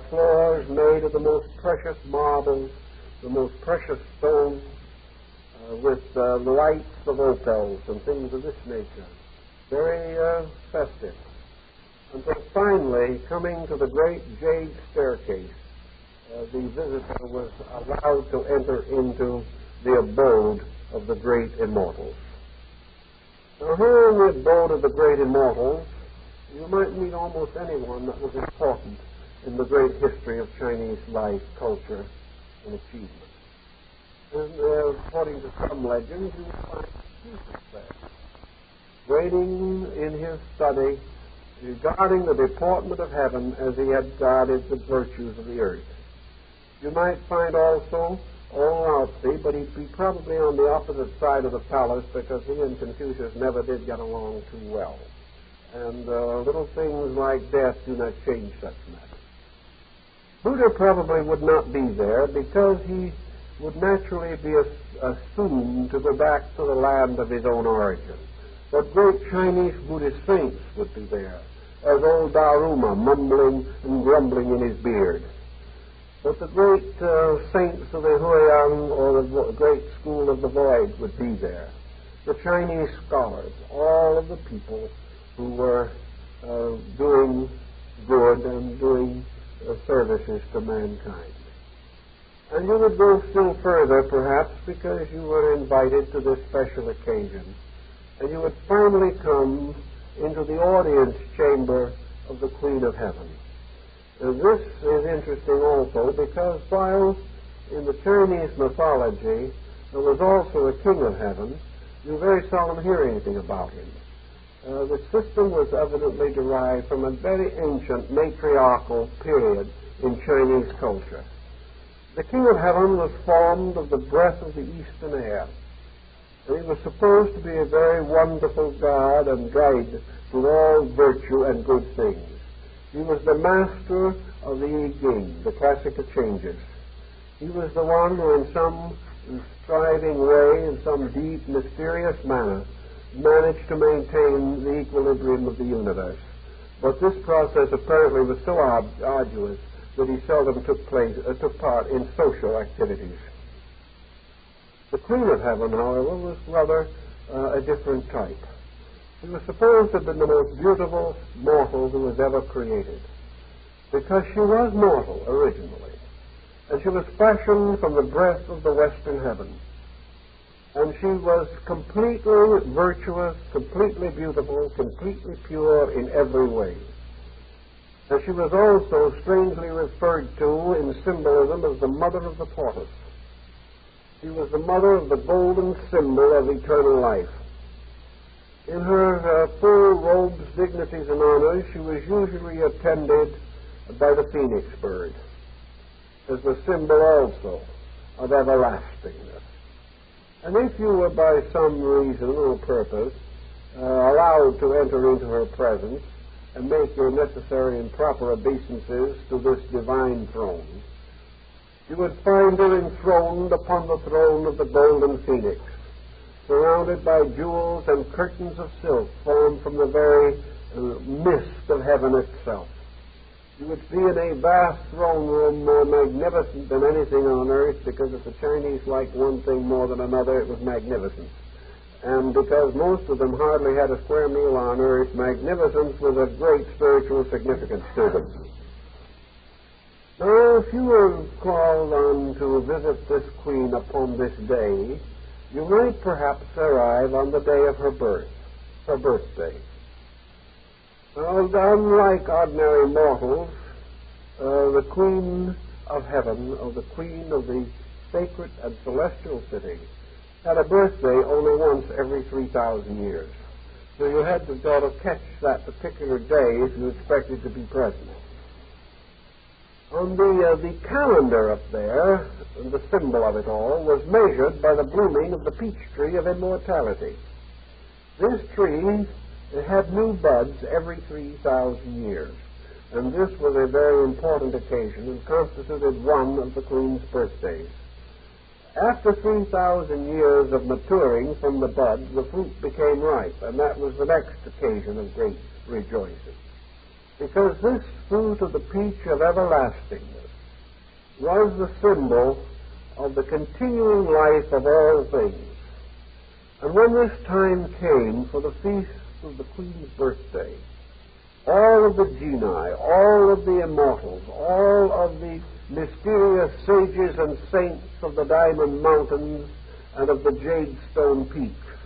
floors made of the most precious marbles, the most precious stones, with lights of opals and things of this nature. Very festive. Until finally, coming to the great jade staircase, the visitor was allowed to enter into the abode of the great immortals. Now, here in the abode of the great immortals, you might meet almost anyone that was important in the great history of Chinese life, culture, and achievement. And according to some legends, you will find Jesus there, waiting in his study, regarding the deportment of heaven as he had guarded the virtues of the earth. You might find also old Lao, but he'd be probably on the opposite side of the palace because he and Confucius never did get along too well. And little things like death do not change such matters. Buddha probably would not be there because he would naturally be assumed to go back to the land of his own origin. But great Chinese Buddhist saints would be there, as old Daruma mumbling and grumbling in his beard. But the great saints of the Huiyang or the great school of the void would be there. The Chinese scholars, all of the people who were doing good and doing services to mankind. And you would go still further, perhaps, because you were invited to this special occasion. And you would finally come into the audience chamber of the Queen of Heaven. And this is interesting also because while in the Chinese mythology there was also a King of Heaven, you very seldom hear anything about him. The system was evidently derived from a very ancient matriarchal period in Chinese culture. The King of Heaven was formed of the breath of the eastern air, and he was supposed to be a very wonderful God and guide to all virtue and good things. He was the master of the I Ching, the classical changes. He was the one who in some striving way, in some deep, mysterious manner, managed to maintain the equilibrium of the universe. But this process apparently was so arduous that he seldom took part in social activities. The Queen of Heaven, however, was rather a different type. She was supposed to have been the most beautiful mortal who was ever created, because she was mortal originally, and she was fashioned from the breath of the western heaven. And she was completely virtuous, completely beautiful, completely pure in every way. And she was also strangely referred to in symbolism as the mother of the tortoise. She was the mother of the golden symbol of eternal life. In her full robes, dignities, and honors, she was usually attended by the phoenix bird, as the symbol also of everlastingness. And if you were by some reason or purpose allowed to enter into her presence and make your necessary and proper obeisances to this divine throne, you would find her enthroned upon the throne of the golden phoenix, surrounded by jewels and curtains of silk formed from the very mist of heaven itself. You would see in a vast throne room more magnificent than anything on earth, because if the Chinese liked one thing more than another, it was magnificence. And because most of them hardly had a square meal on earth, magnificence was of great spiritual significance to them. Now, if you were called on to visit this queen upon this day, you might perhaps arrive on the day of her birth, her birthday. Now, unlike ordinary mortals, the Queen of Heaven, or the Queen of the sacred and celestial city, had a birthday only once every 3,000 years. So you had to sort of catch that particular day if you expected to be present. On the calendar up there, the symbol of it all, was measured by the blooming of the peach tree of immortality. This tree had new buds every 3,000 years, and this was a very important occasion and constituted one of the Queen's birthdays. After 3,000 years of maturing from the bud, the fruit became ripe, and that was the next occasion of great rejoicing. Because this fruit of the peach of everlastingness was the symbol of the continuing life of all things. And when this time came for the feast of the Queen's birthday, all of the genii, all of the immortals, all of the mysterious sages and saints of the Diamond Mountains and of the Jadestone Peaks,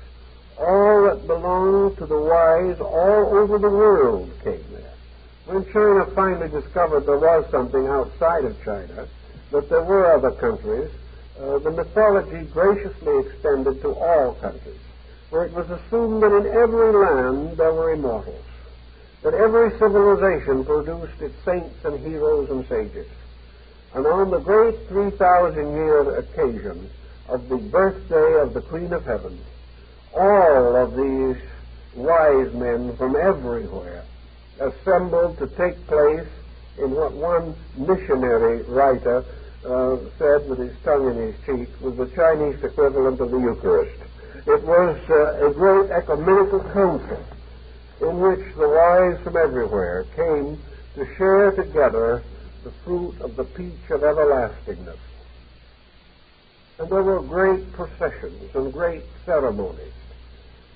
all that belonged to the wise all over the world came there. When China finally discovered there was something outside of China, that there were other countries, the mythology graciously extended to all countries, for it was assumed that in every land there were immortals, that every civilization produced its saints and heroes and sages. And on the great 3,000-year occasion of the birthday of the Queen of Heaven, all of these wise men from everywhere assembled to take place in what one missionary writer said with his tongue in his cheek was the Chinese equivalent of the Eucharist. It was a great ecumenical council in which the wise from everywhere came to share together the fruit of the peach of everlastingness. And there were great processions and great ceremonies,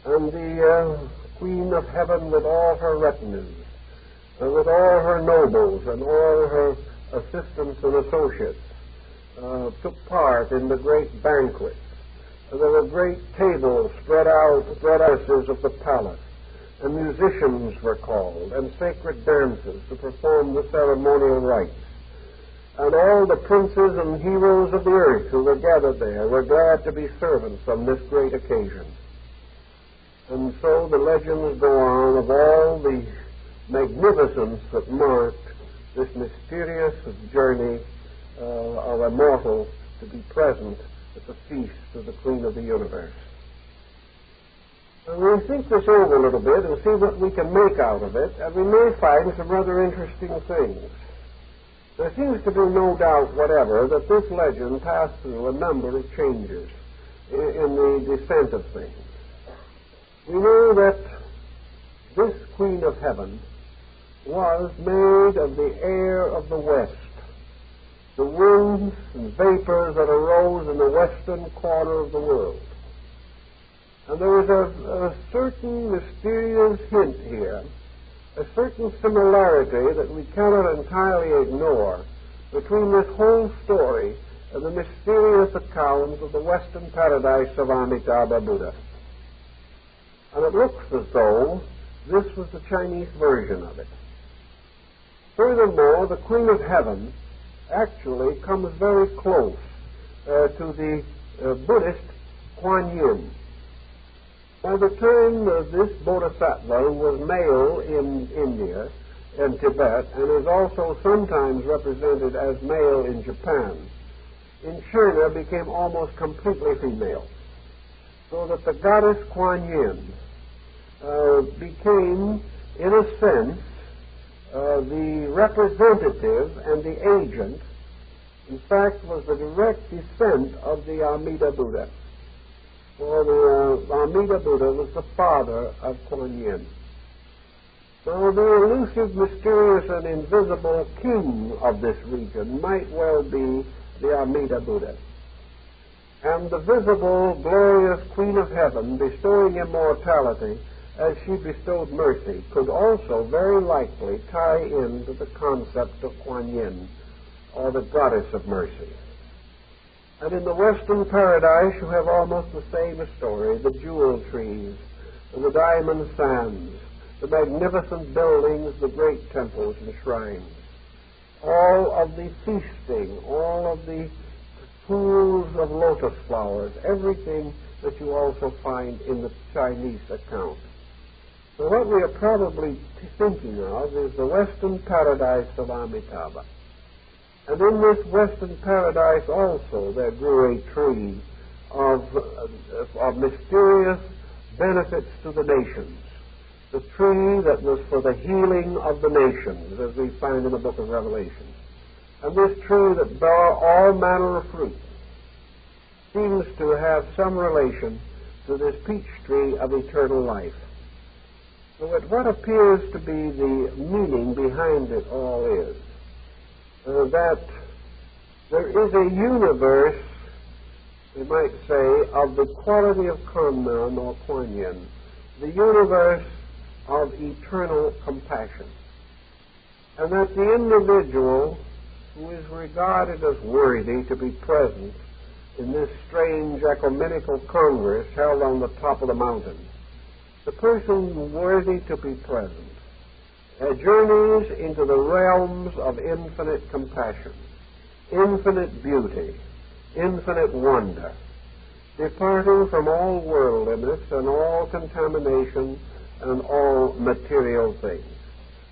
and the Queen of Heaven with all her retinues, and with all her nobles and all her assistants and associates, took part in the great banquet. And there were great tables spread out, of the palace, and musicians were called, and sacred dances to perform the ceremonial rites. And all the princes and heroes of the earth who were gathered there were glad to be servants on this great occasion. And so the legends go on of all the magnificence that marked this mysterious journey of a mortal to be present at the feast of the Queen of the Universe. And we'll think this over a little bit and see what we can make out of it, and we may find some rather interesting things. There seems to be no doubt whatever that this legend passed through a number of changes in the descent of things. We know that this Queen of Heaven was made of the air of the West, the winds and vapors that arose in the western corner of the world. And there is a certain mysterious hint here, a certain similarity that we cannot entirely ignore between this whole story and the mysterious account of the Western paradise of Amitabha Buddha. And it looks as though this was the Chinese version of it. Furthermore, the Queen of Heaven actually comes very close to the Buddhist Kuan Yin. By the time this Bodhisattva was male in India and Tibet, and is also sometimes represented as male in Japan, in China became almost completely female. So that the goddess Kuan Yin became, in a sense, the representative and the agent, in fact, was the direct descent of the Amida Buddha. For the Amida Buddha was the father of Kuan Yin. So the elusive, mysterious, and invisible king of this region might well be the Amida Buddha. And the visible, glorious Queen of Heaven, bestowing immortality as she bestowed mercy, could also very likely tie into the concept of Kuan Yin, or the goddess of mercy. And in the Western paradise you have almost the same story, the jewel trees, and the diamond sands, the magnificent buildings, the great temples and shrines, all of the feasting, all of the pools of lotus flowers, everything that you also find in the Chinese account. So what we are probably thinking of is the Western paradise of Amitabha. And in this Western paradise also there grew a tree of mysterious benefits to the nations, the tree that was for the healing of the nations, as we find in the book of Revelation, and this tree that bore all manner of fruit, seems to have some relation to this peach tree of eternal life. So what appears to be the meaning behind it all is that there is a universe, we might say, of the quality of Kunming or Kuan Yin, the universe of eternal compassion, and that the individual who is regarded as worthy to be present in this strange ecumenical congress held on the top of the mountain, the person worthy to be present journeys into the realms of infinite compassion, infinite beauty, infinite wonder, departing from all worldliness and all contamination and all material things.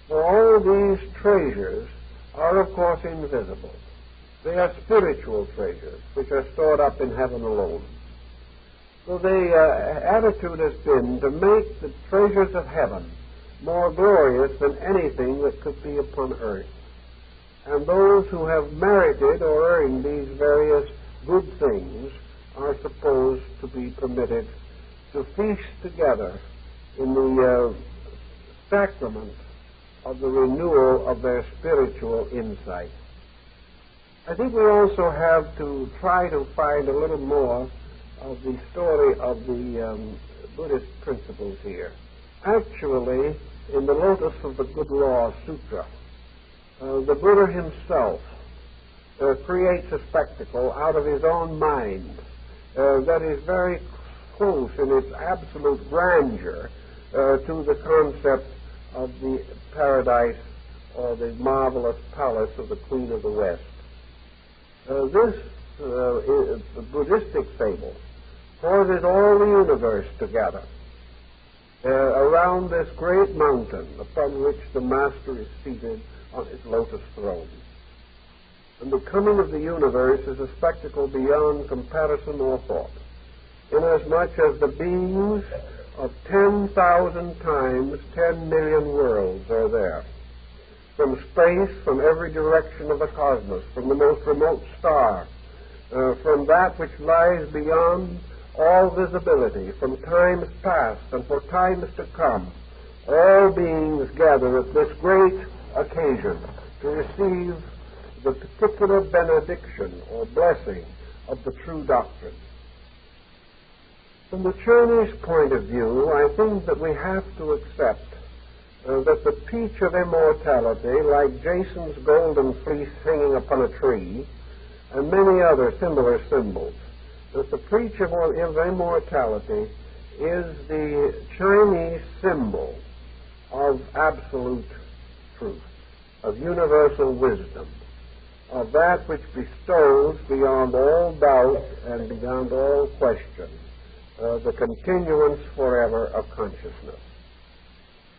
For all these treasures are, of course, invisible. They are spiritual treasures, which are stored up in heaven alone. So the attitude has been to make the treasures of heaven more glorious than anything that could be upon earth. And those who have merited or earned these various good things are supposed to be permitted to feast together in the sacrament of the renewal of their spiritual insight. I think we also have to try to find a little more of the story of the Buddhist principles here. Actually, in the Lotus of the Good Law Sutra, the Buddha himself creates a spectacle out of his own mind that is very close in its absolute grandeur to the concept of the paradise or the marvelous palace of the Queen of the West. This Buddhistic fable causes all the universe to gather around this great mountain upon which the Master is seated on his lotus throne. And the coming of the universe is a spectacle beyond comparison or thought, inasmuch as the beings of 10,000 times 10 million worlds are there. From space, from every direction of the cosmos, from the most remote star, from that which lies beyond all visibility, from times past and for times to come, all beings gather at this great occasion to receive the particular benediction or blessing of the true doctrine. From the Chinese point of view, I think that we have to accept that the peach of immortality, like Jason's golden fleece hanging upon a tree, and many other similar symbols, that the peach of immortality is the Chinese symbol of absolute truth, of universal wisdom, of that which bestows beyond all doubt and beyond all question the continuance forever of consciousness.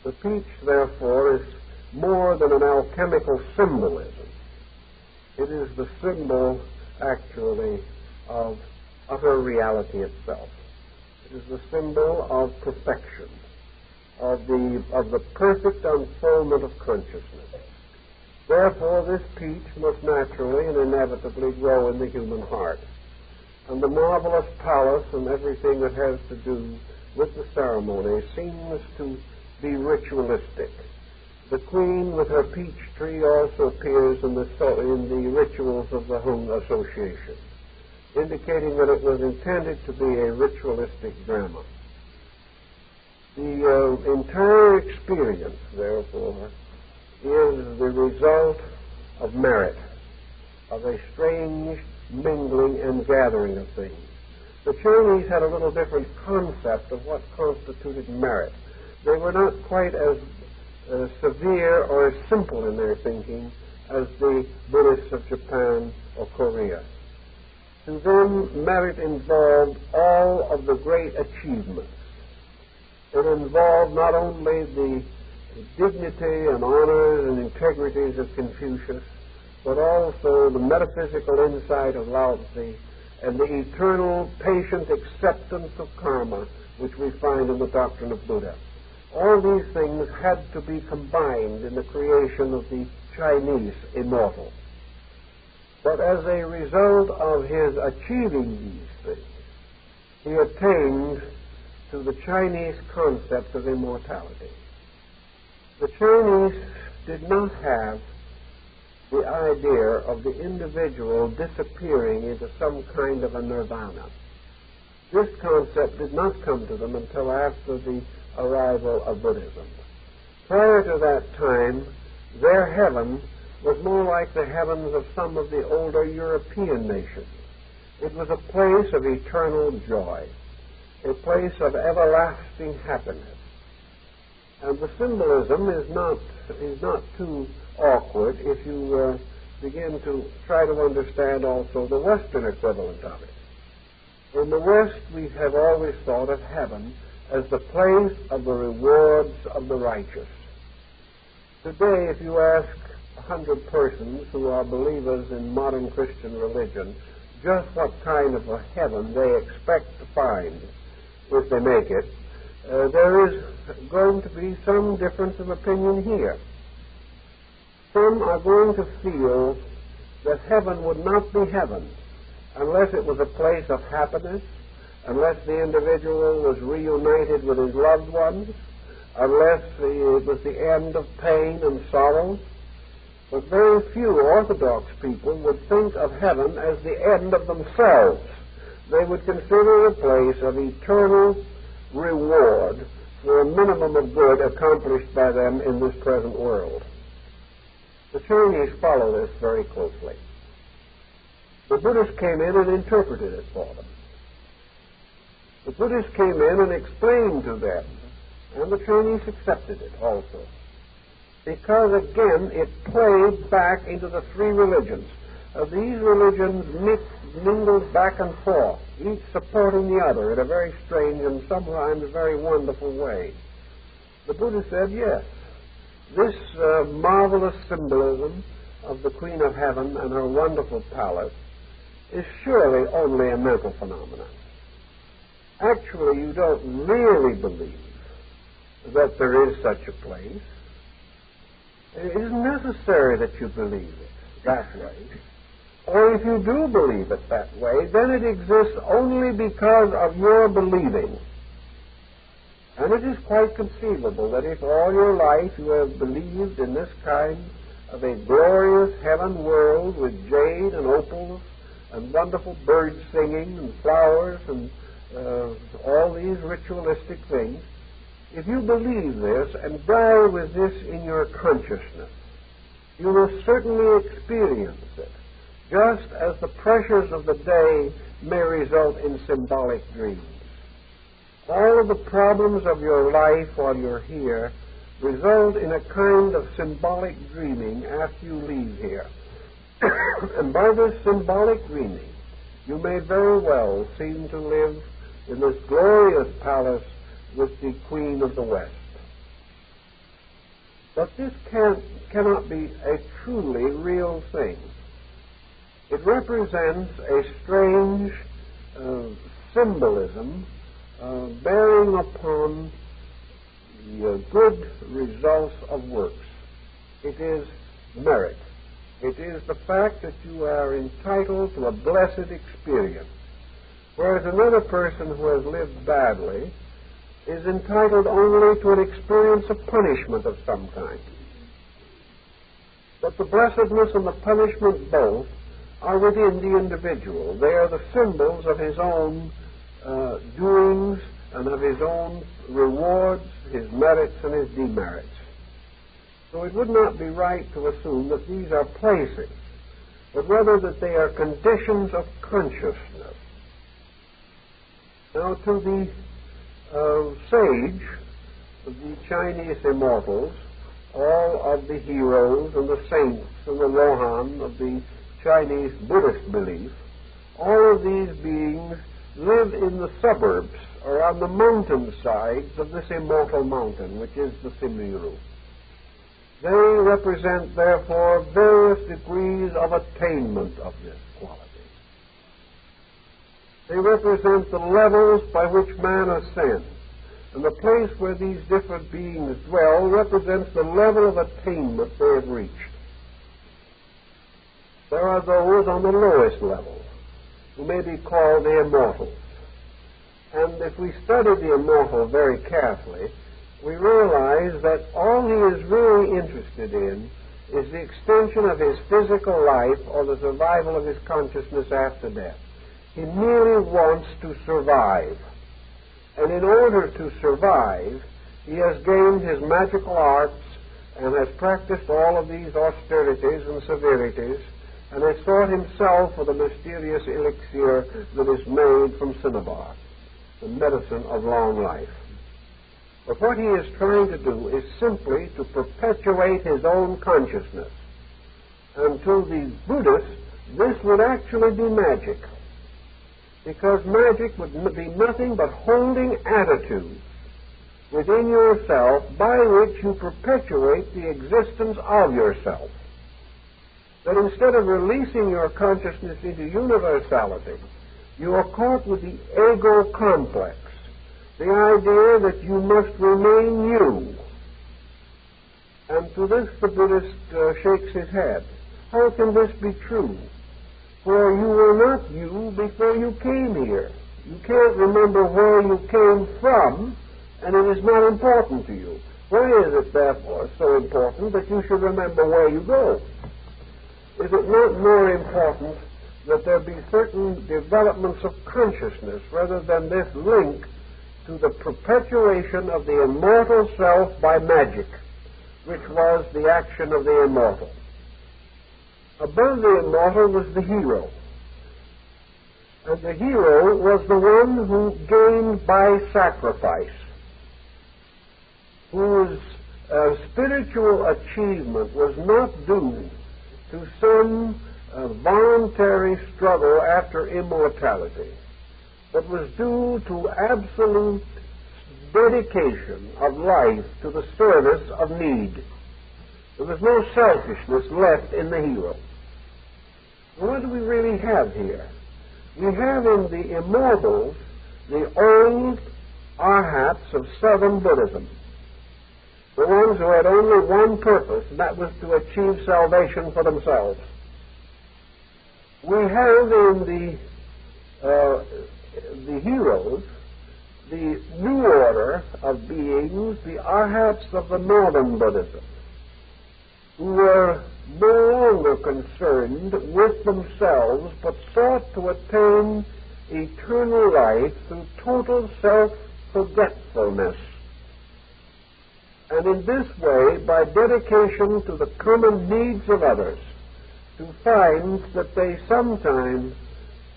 The peach, therefore, is more than an alchemical symbolism. It is the symbol, actually, of utter reality itself. It is the symbol of perfection, of the perfect unfoldment of consciousness. Therefore, this peach must naturally and inevitably grow in the human heart. And the marvelous palace and everything that has to do with the ceremony seems to be ritualistic. The queen with her peach tree also appears in the rituals of the Hung Association, indicating that it was intended to be a ritualistic drama. The entire experience, therefore, is the result of merit, of a strange mingling and gathering of things. The Chinese had a little different concept of what constituted merit. They were not quite as severe or as simple in their thinking as the Buddhists of Japan or Korea. To them, merit involved all of the great achievements. It involved not only the dignity and honors and integrities of Confucius, but also the metaphysical insight of Lao Tzu and the eternal patient acceptance of karma, which we find in the doctrine of Buddha. All these things had to be combined in the creation of the Chinese immortal. But as a result of his achieving these things, he attained to the Chinese concept of immortality. The Chinese did not have the idea of the individual disappearing into some kind of a nirvana. This concept did not come to them until after the arrival of Buddhism. Prior to that time, their heaven was more like the heavens of some of the older European nations. It was a place of eternal joy, a place of everlasting happiness. And the symbolism is not too awkward if you begin to try to understand also the Western equivalent of it. In the West, we have always thought of heaven as the place of the rewards of the righteous. Today, if you ask 100 persons who are believers in modern Christian religion just what kind of a heaven they expect to find if they make it, there is going to be some difference of opinion here. Some are going to feel that heaven would not be heaven unless it was a place of happiness, unless the individual was reunited with his loved ones, unless it was the end of pain and sorrow. But very few Orthodox people would think of heaven as the end of themselves. They would consider it a place of eternal reward for a minimum of good accomplished by them in this present world. The Chinese follow this very closely. The Buddhists came in and interpreted it for them. The Buddhists came in and explained to them, and the Chinese accepted it also. Because, again, it played back into the three religions. These religions mingled back and forth, each supporting the other in a very strange and sometimes very wonderful way. The Buddha said, yes, this marvelous symbolism of the Queen of Heaven and her wonderful palace is surely only a mental phenomenon. Actually, you don't really believe that there is such a place. It isn't necessary that you believe it that way. Or if you do believe it that way, then it exists only because of your believing. And it is quite conceivable that if all your life you have believed in this kind of a glorious heaven world with jade and opals and wonderful birds singing and flowers and all these ritualistic things, if you believe this and die with this in your consciousness, you will certainly experience it, just as the pressures of the day may result in symbolic dreams. All of the problems of your life while you're here result in a kind of symbolic dreaming after you leave here. And by this symbolic dreaming, you may very well seem to live in this glorious palace with the Queen of the West. But this cannot be a truly real thing. It represents a strange symbolism bearing upon the good results of works. It is merit. It is the fact that you are entitled to a blessed experience, whereas another person who has lived badly is entitled only to an experience of punishment of some kind. But the blessedness and the punishment both are within the individual. They are the symbols of his own doings and of his own rewards, his merits and his demerits. So it would not be right to assume that these are places, but rather that they are conditions of consciousness. Now, to the sage, the Chinese immortals, all of the heroes and the saints and the Rohan of the Chinese Buddhist belief, all of these beings live in the suburbs or on the mountain sides of this immortal mountain, which is the Simuru. They represent, therefore, various degrees of attainment of this quality. They represent the levels by which man ascends. And the place where these different beings dwell represents the level of attainment they have reached. There are those on the lowest level, who may be called the immortals. And if we study the immortal very carefully, we realize that all he is really interested in is the extension of his physical life or the survival of his consciousness after death. He merely wants to survive. And in order to survive, he has gained his magical arts and has practiced all of these austerities and severities, and has sought himself for the mysterious elixir that is made from cinnabar, the medicine of long life. But what he is trying to do is simply to perpetuate his own consciousness. And to the Buddhist, this would actually be magic, because magic would be nothing but holding attitudes within yourself by which you perpetuate the existence of yourself. That instead of releasing your consciousness into universality, you are caught with the ego complex, the idea that you must remain you. And to this the Buddhist shakes his head. How can this be true? For you were not you before you came here. You can't remember where you came from, and it is not important to you. Why is it, therefore, so important that you should remember where you go? Is it not more important that there be certain developments of consciousness rather than this link to the perpetuation of the immortal self by magic, which was the action of the immortal? Above the immortal was the hero. And the hero was the one who gained by sacrifice, whose spiritual achievement was not due to some voluntary struggle after immortality, but was due to absolute dedication of life to the service of need. There was no selfishness left in the hero. What do we really have here? We have in the immortals the old arhats of Southern Buddhism, the ones who had only one purpose, and that was to achieve salvation for themselves. We have in the heroes the new order of beings, the arhats of the Northern Buddhism, who were no longer concerned with themselves, but sought to attain eternal life through total self-forgetfulness. And in this way, by dedication to the common needs of others, to find that they sometime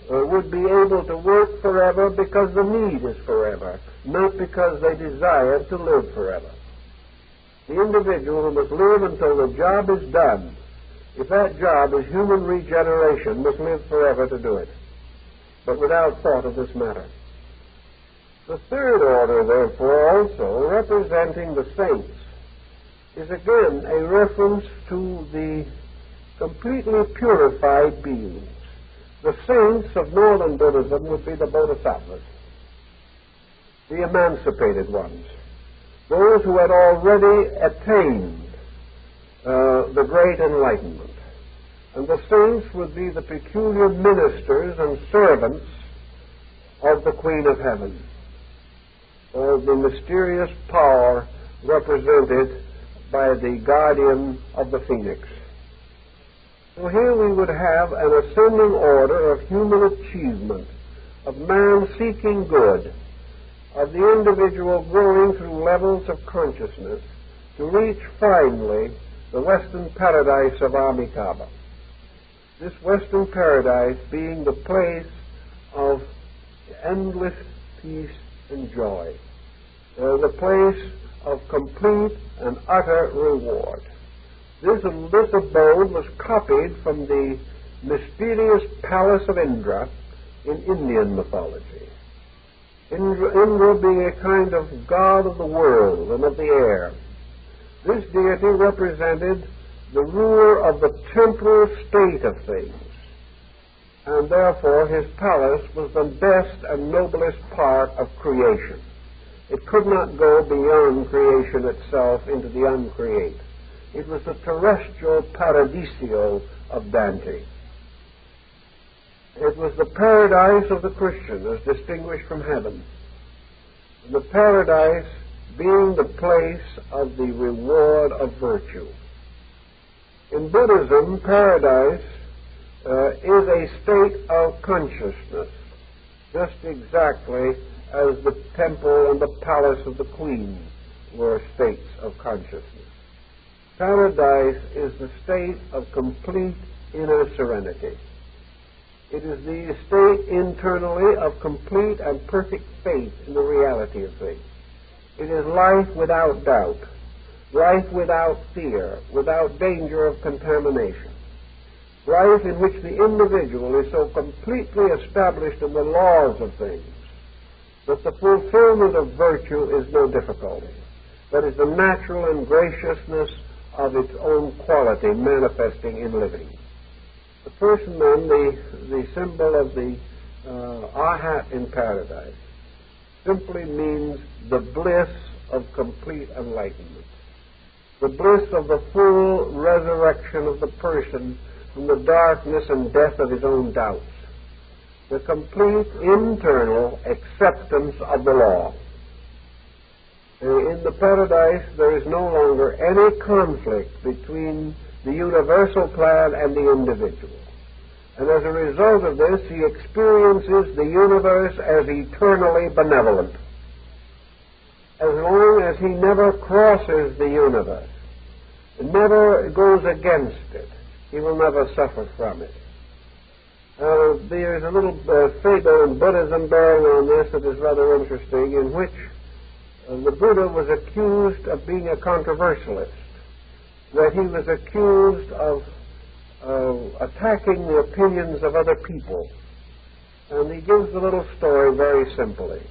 would be able to work forever because the need is forever, not because they desire to live forever. The individual must live until the job is done. If that job is human regeneration, must live forever to do it, but without thought of this matter. The third order, therefore, also representing the saints, is again a reference to the completely purified beings. The saints of Northern Buddhism would be the Bodhisattvas, the emancipated ones, those who had already attained the great enlightenment. And the saints would be the peculiar ministers and servants of the Queen of Heaven, or the mysterious power represented by the guardian of the phoenix. So here we would have an ascending order of human achievement, of man seeking good, of the individual growing through levels of consciousness to reach finally the Western paradise of Amitabha. This Western paradise being the place of endless peace and joy, the place of complete and utter reward. This abode was copied from the mysterious palace of Indra in Indian mythology. Indra being a kind of god of the world and of the air. This deity represented the ruler of the temporal state of things. and therefore his palace was the best and noblest part of creation. It could not go beyond creation itself into the uncreate. It was the terrestrial paradiso of Dante. It was the paradise of the Christian as distinguished from heaven. And the paradise being the place of the reward of virtue. In Buddhism, paradise is a state of consciousness, just exactly as the temple and the palace of the queen were states of consciousness. Paradise is the state of complete inner serenity. It is the state internally of complete and perfect faith in the reality of things. It is life without doubt, life without fear, without danger of contamination, life in which the individual is so completely established in the laws of things that the fulfillment of virtue is no difficulty. That is the natural and graciousness of its own quality manifesting in living. The person then, the symbol of the Arhat in paradise, simply means the bliss of complete enlightenment, the bliss of the full resurrection of the person from the darkness and death of his own doubts, the complete internal acceptance of the law. In the paradise, there is no longer any conflict between the universal plan and the individual. And as a result of this, he experiences the universe as eternally benevolent. As long as he never crosses the universe, never goes against it, he will never suffer from it. There is a little fable in Buddhism bearing on this that is rather interesting, in which the Buddha was accused of being a controversialist, that he was accused of attacking the opinions of other people. And he gives the little story very simply.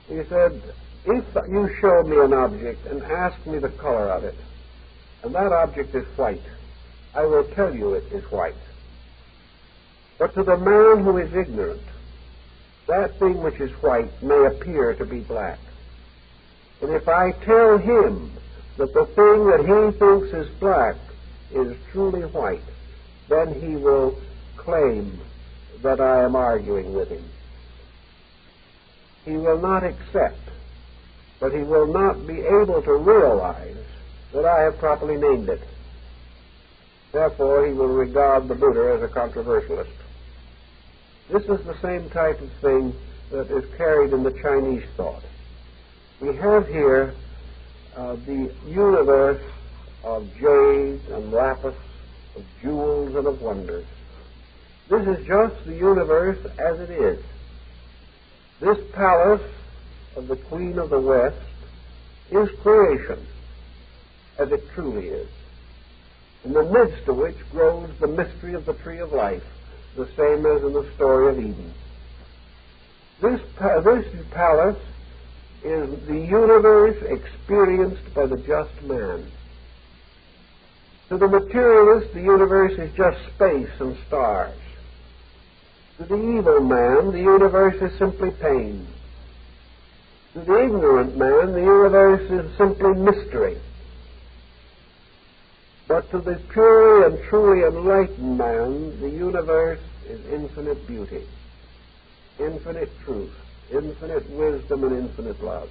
He said, if you show me an object and ask me the color of it, and that object is white, I will tell you it is white. But to the man who is ignorant, that thing which is white may appear to be black. And if I tell him that the thing that he thinks is black is truly white, then he will claim that I am arguing with him. He will not accept, but he will not be able to realize that I have properly named it. Therefore, he will regard the Buddha as a controversialist. This is the same type of thing that is carried in the Chinese thought. We have here the universe of jade and lapis, of jewels and of wonders. This is just the universe as it is. This palace of the Queen of the West is creation, as it truly is, in the midst of which grows the mystery of the tree of life, the same as in the story of Eden. This palace is the universe experienced by the just man. To the materialist, the universe is just space and stars. To the evil man, the universe is simply pain. To the ignorant man, the universe is simply mystery. But to the purely and truly enlightened man, the universe is infinite beauty, infinite truth, infinite wisdom, and infinite love.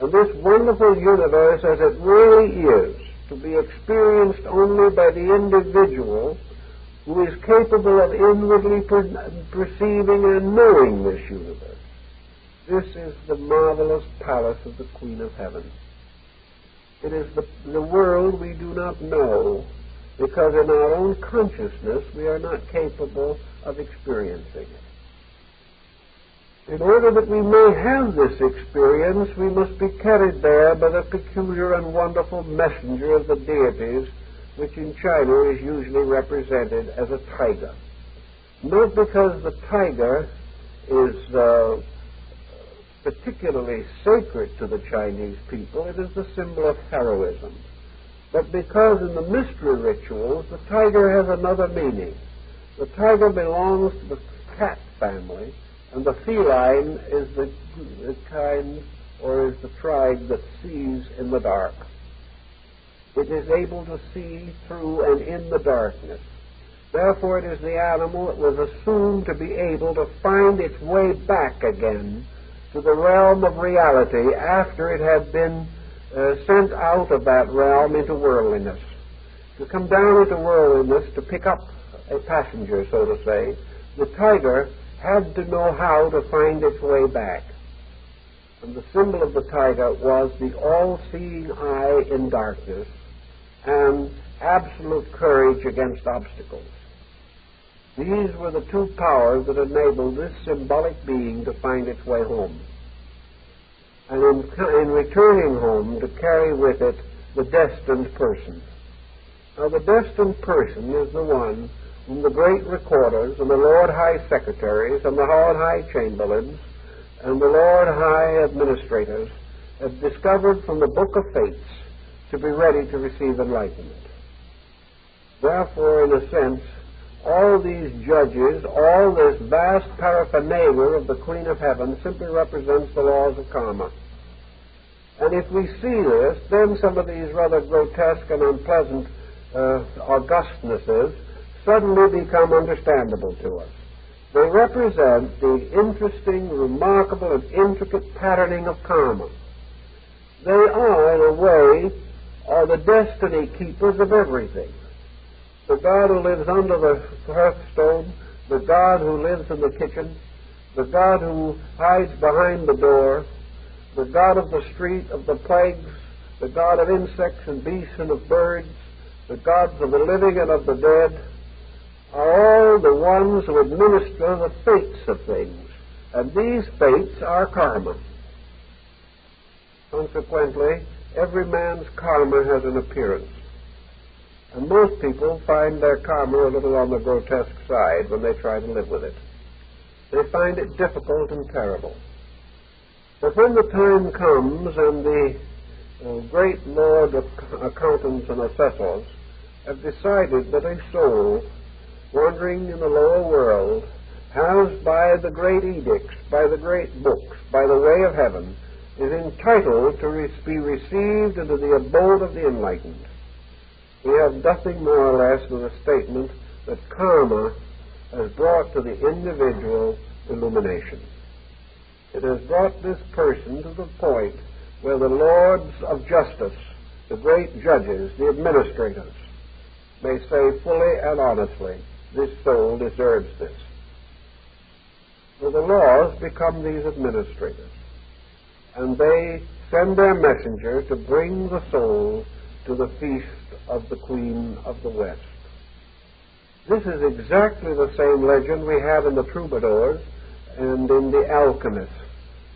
And this wonderful universe, as it really is, to be experienced only by the individual who is capable of inwardly perceiving and knowing this universe. This is the marvelous palace of the Queen of Heaven. It is the world we do not know, because in our own consciousness we are not capable of experiencing it. In order that we may have this experience, we must be carried there by the peculiar and wonderful messenger of the deities, which in China is usually represented as a tiger. Not because the tiger is particularly sacred to the Chinese people, it is the symbol of heroism, but because in the mystery rituals the tiger has another meaning. The tiger belongs to the cat family, and the feline is the kind, or is the tribe, that sees in the dark. It is able to see through and in the darkness. Therefore, it is the animal that was assumed to be able to find its way back again to the realm of reality after it had been sent out of that realm into worldliness. To come down into worldliness to pick up a passenger, so to say, the tiger had to know how to find its way back. And the symbol of the tiger was the all-seeing eye in darkness and absolute courage against obstacles. These were the two powers that enabled this symbolic being to find its way home. And in returning home, to carry with it the destined person. Now, the destined person is the one whom the great recorders and the Lord High Secretaries and the Lord High Chamberlains and the Lord High Administrators have discovered from the Book of Fates to be ready to receive enlightenment. Therefore, in a sense, all these judges, all this vast paraphernalia of the Queen of Heaven simply represents the laws of karma. And if we see this, then some of these rather grotesque and unpleasant augustnesses suddenly become understandable to us. They represent the interesting, remarkable, and intricate patterning of karma. They are, in a way, the destiny keepers of everything. The God who lives under the hearthstone, the God who lives in the kitchen, the God who hides behind the door, the God of the street, of the plagues, the God of insects and beasts and of birds, the gods of the living and of the dead, are all the ones who administer the fates of things. And these fates are karma. Consequently, every man's karma has an appearance. And most people find their karma a little on the grotesque side when they try to live with it. They find it difficult and terrible. But when the time comes and the great Lord of accountants and assessors have decided that a soul wandering in the lower world has, by the great edicts, by the great books, by the way of heaven, is entitled to be received into the abode of the enlightened, we have nothing more or less than a statement that karma has brought to the individual illumination. It has brought this person to the point where the lords of justice, the great judges, the administrators, may say fully and honestly, this soul deserves this. So the laws become these administrators, and they send their messenger to bring the soul to the feast of the Queen of the West. This is exactly the same legend we have in the troubadours and in the alchemists.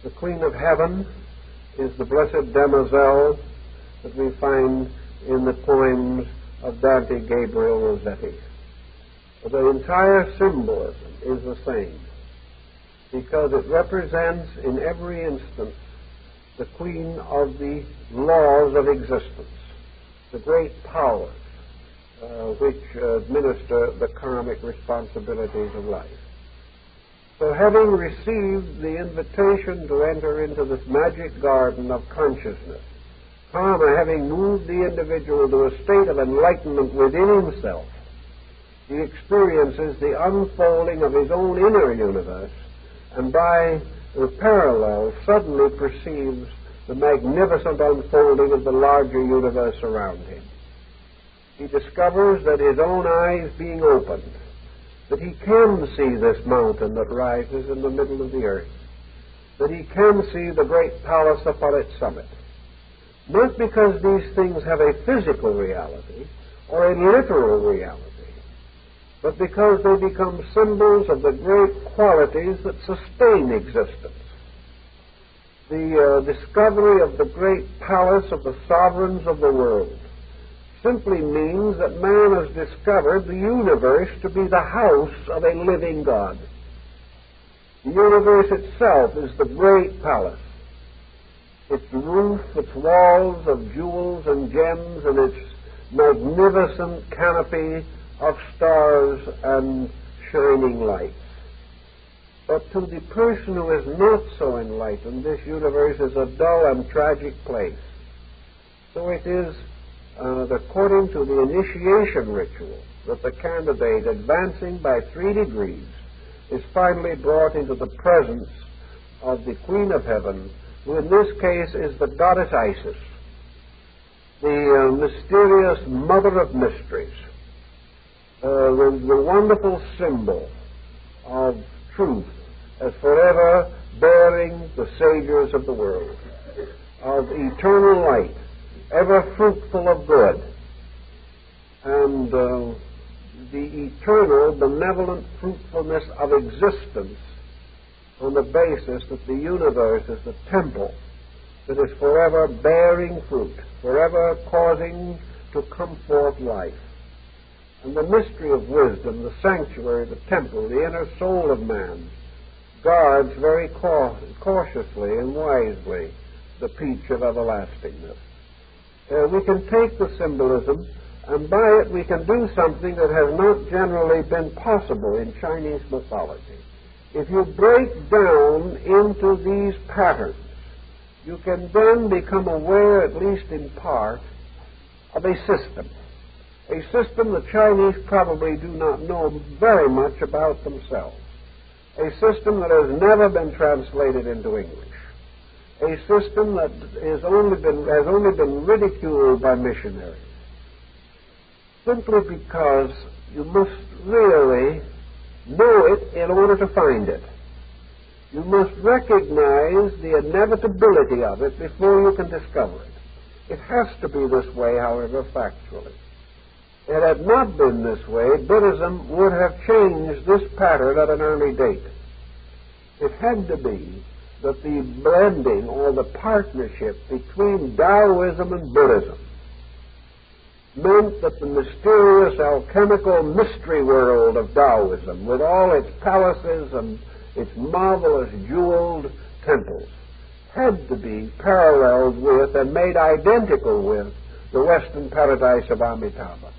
The Queen of Heaven is the blessed demoiselle that we find in the poems of Dante Gabriel Rossetti. The entire symbolism is the same, because it represents in every instance the queen of the laws of existence, the great powers which administer the karmic responsibilities of life. So having received the invitation to enter into this magic garden of consciousness, karma having moved the individual to a state of enlightenment within himself, he experiences the unfolding of his own inner universe, and by the parallel suddenly perceives the magnificent unfolding of the larger universe around him. He discovers that his own eyes being opened, that he can see this mountain that rises in the middle of the earth, that he can see the great palace upon its summit, not because these things have a physical reality or a literal reality, but because they become symbols of the great qualities that sustain existence. The discovery of the great palace of the sovereigns of the world simply means that man has discovered the universe to be the house of a living God. The universe itself is the great palace. Its roof, its walls of jewels and gems, and its magnificent canopy of stars and shining lights. But to the person who is not so enlightened, this universe is a dull and tragic place. So it is according to the initiation ritual that the candidate, advancing by 3 degrees, is finally brought into the presence of the Queen of Heaven, who in this case is the goddess Isis, the mysterious mother of mysteries, the wonderful symbol of truth as forever bearing the saviors of the world, of eternal light, ever fruitful of good, and the eternal benevolent fruitfulness of existence on the basis that the universe is the temple that is forever bearing fruit, forever causing to come forth life. And the mystery of wisdom, the sanctuary, the temple, the inner soul of man, guards very cautiously and wisely the peach of everlastingness. We can take the symbolism, and by it we can do something that has not generally been possible in Chinese mythology. If you break down into these patterns, you can then become aware, at least in part, of a system the Chinese probably do not know very much about themselves, a system that has never been translated into English, a system that has only been ridiculed by missionaries, simply because you must really know it in order to find it. You must recognize the inevitability of it before you can discover it. It has to be this way, however, factually. If it had not been this way, Buddhism would have changed this pattern at an early date. It had to be that the blending or the partnership between Taoism and Buddhism meant that the mysterious alchemical mystery world of Taoism, with all its palaces and its marvelous jeweled temples, had to be paralleled with and made identical with the Western paradise of Amitabha.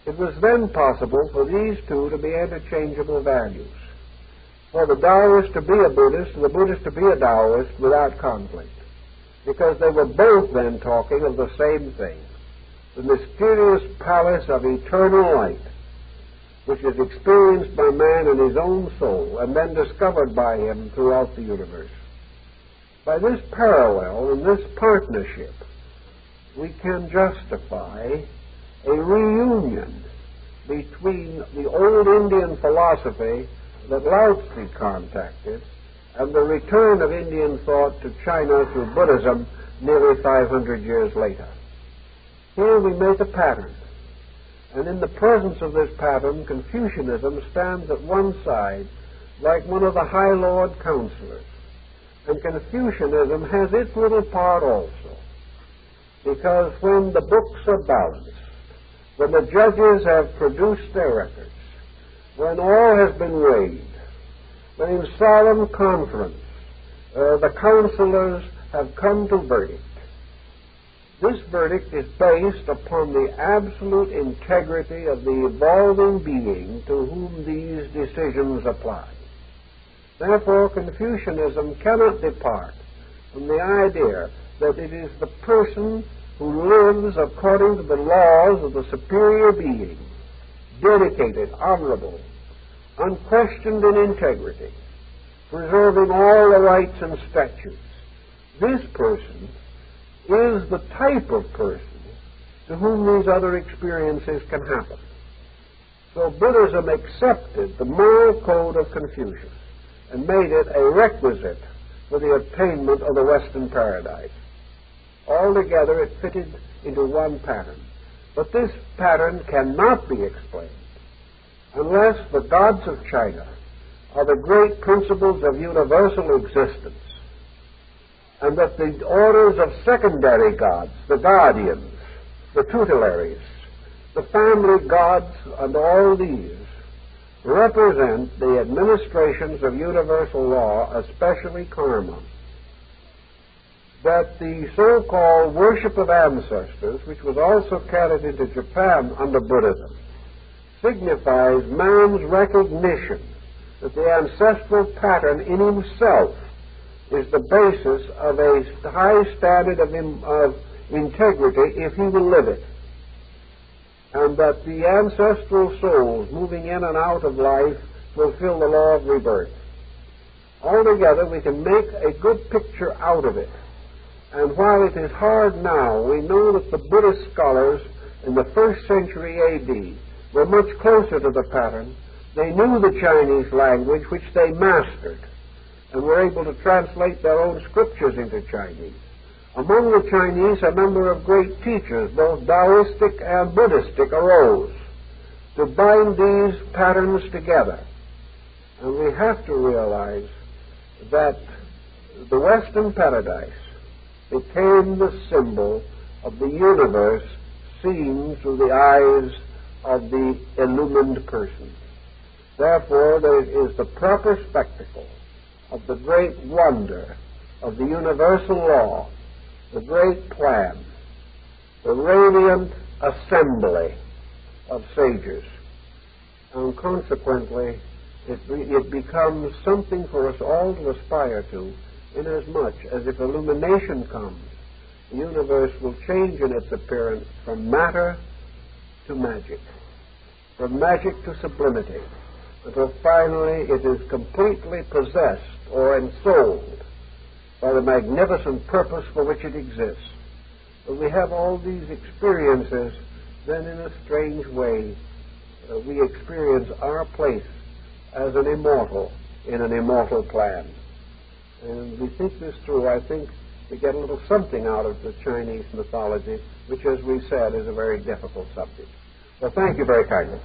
It was then possible for these two to be interchangeable values, for the Taoist to be a Buddhist and the Buddhist to be a Taoist without conflict, because they were both then talking of the same thing, the mysterious palace of eternal light, which is experienced by man in his own soul and then discovered by him throughout the universe. By this parallel and this partnership, we can justify a reunion between the old Indian philosophy that Lao Tzu contacted and the return of Indian thought to China through Buddhism nearly 500 years later. Here we make a pattern, and in the presence of this pattern, Confucianism stands at one side like one of the High Lord counselors, and Confucianism has its little part also, because when the books are balanced, when the judges have produced their records, when all has been weighed, when in solemn conference the counselors have come to verdict, this verdict is based upon the absolute integrity of the evolving being to whom these decisions apply. Therefore, Confucianism cannot depart from the idea that it is the person who lives according to the laws of the superior being, dedicated, honorable, unquestioned in integrity, preserving all the rights and statutes. This person is the type of person to whom these other experiences can happen. So Buddhism accepted the moral code of Confucius and made it a requisite for the attainment of the Western paradise. Altogether it fitted into one pattern. But this pattern cannot be explained unless the gods of China are the great principles of universal existence, and that the orders of secondary gods, the guardians, the tutelaries, the family gods, and all these represent the administrations of universal law, especially karma. That the so-called worship of ancestors, which was also carried into Japan under Buddhism, signifies man's recognition that the ancestral pattern in himself is the basis of a high standard of integrity if he will live it, and that the ancestral souls moving in and out of life fulfill the law of rebirth. Altogether, we can make a good picture out of it. And while it is hard now, we know that the Buddhist scholars in the 1st century A.D. were much closer to the pattern. They knew the Chinese language, which they mastered, and were able to translate their own scriptures into Chinese. Among the Chinese, a number of great teachers, both Taoistic and Buddhistic, arose to bind these patterns together. And we have to realize that the Western paradise became the symbol of the universe seen through the eyes of the illumined person. Therefore, there is the proper spectacle of the great wonder of the universal law, the great plan, the radiant assembly of sages. And consequently, it becomes something for us all to aspire to, inasmuch as if illumination comes, the universe will change in its appearance from matter to magic, from magic to sublimity, until finally it is completely possessed or ensouled by the magnificent purpose for which it exists. But we have all these experiences, then in a strange way we experience our place as an immortal in an immortal plan. And we think this through. I think we get a little something out of the Chinese mythology, which, as we said, is a very difficult subject. Well, thank you very kindly.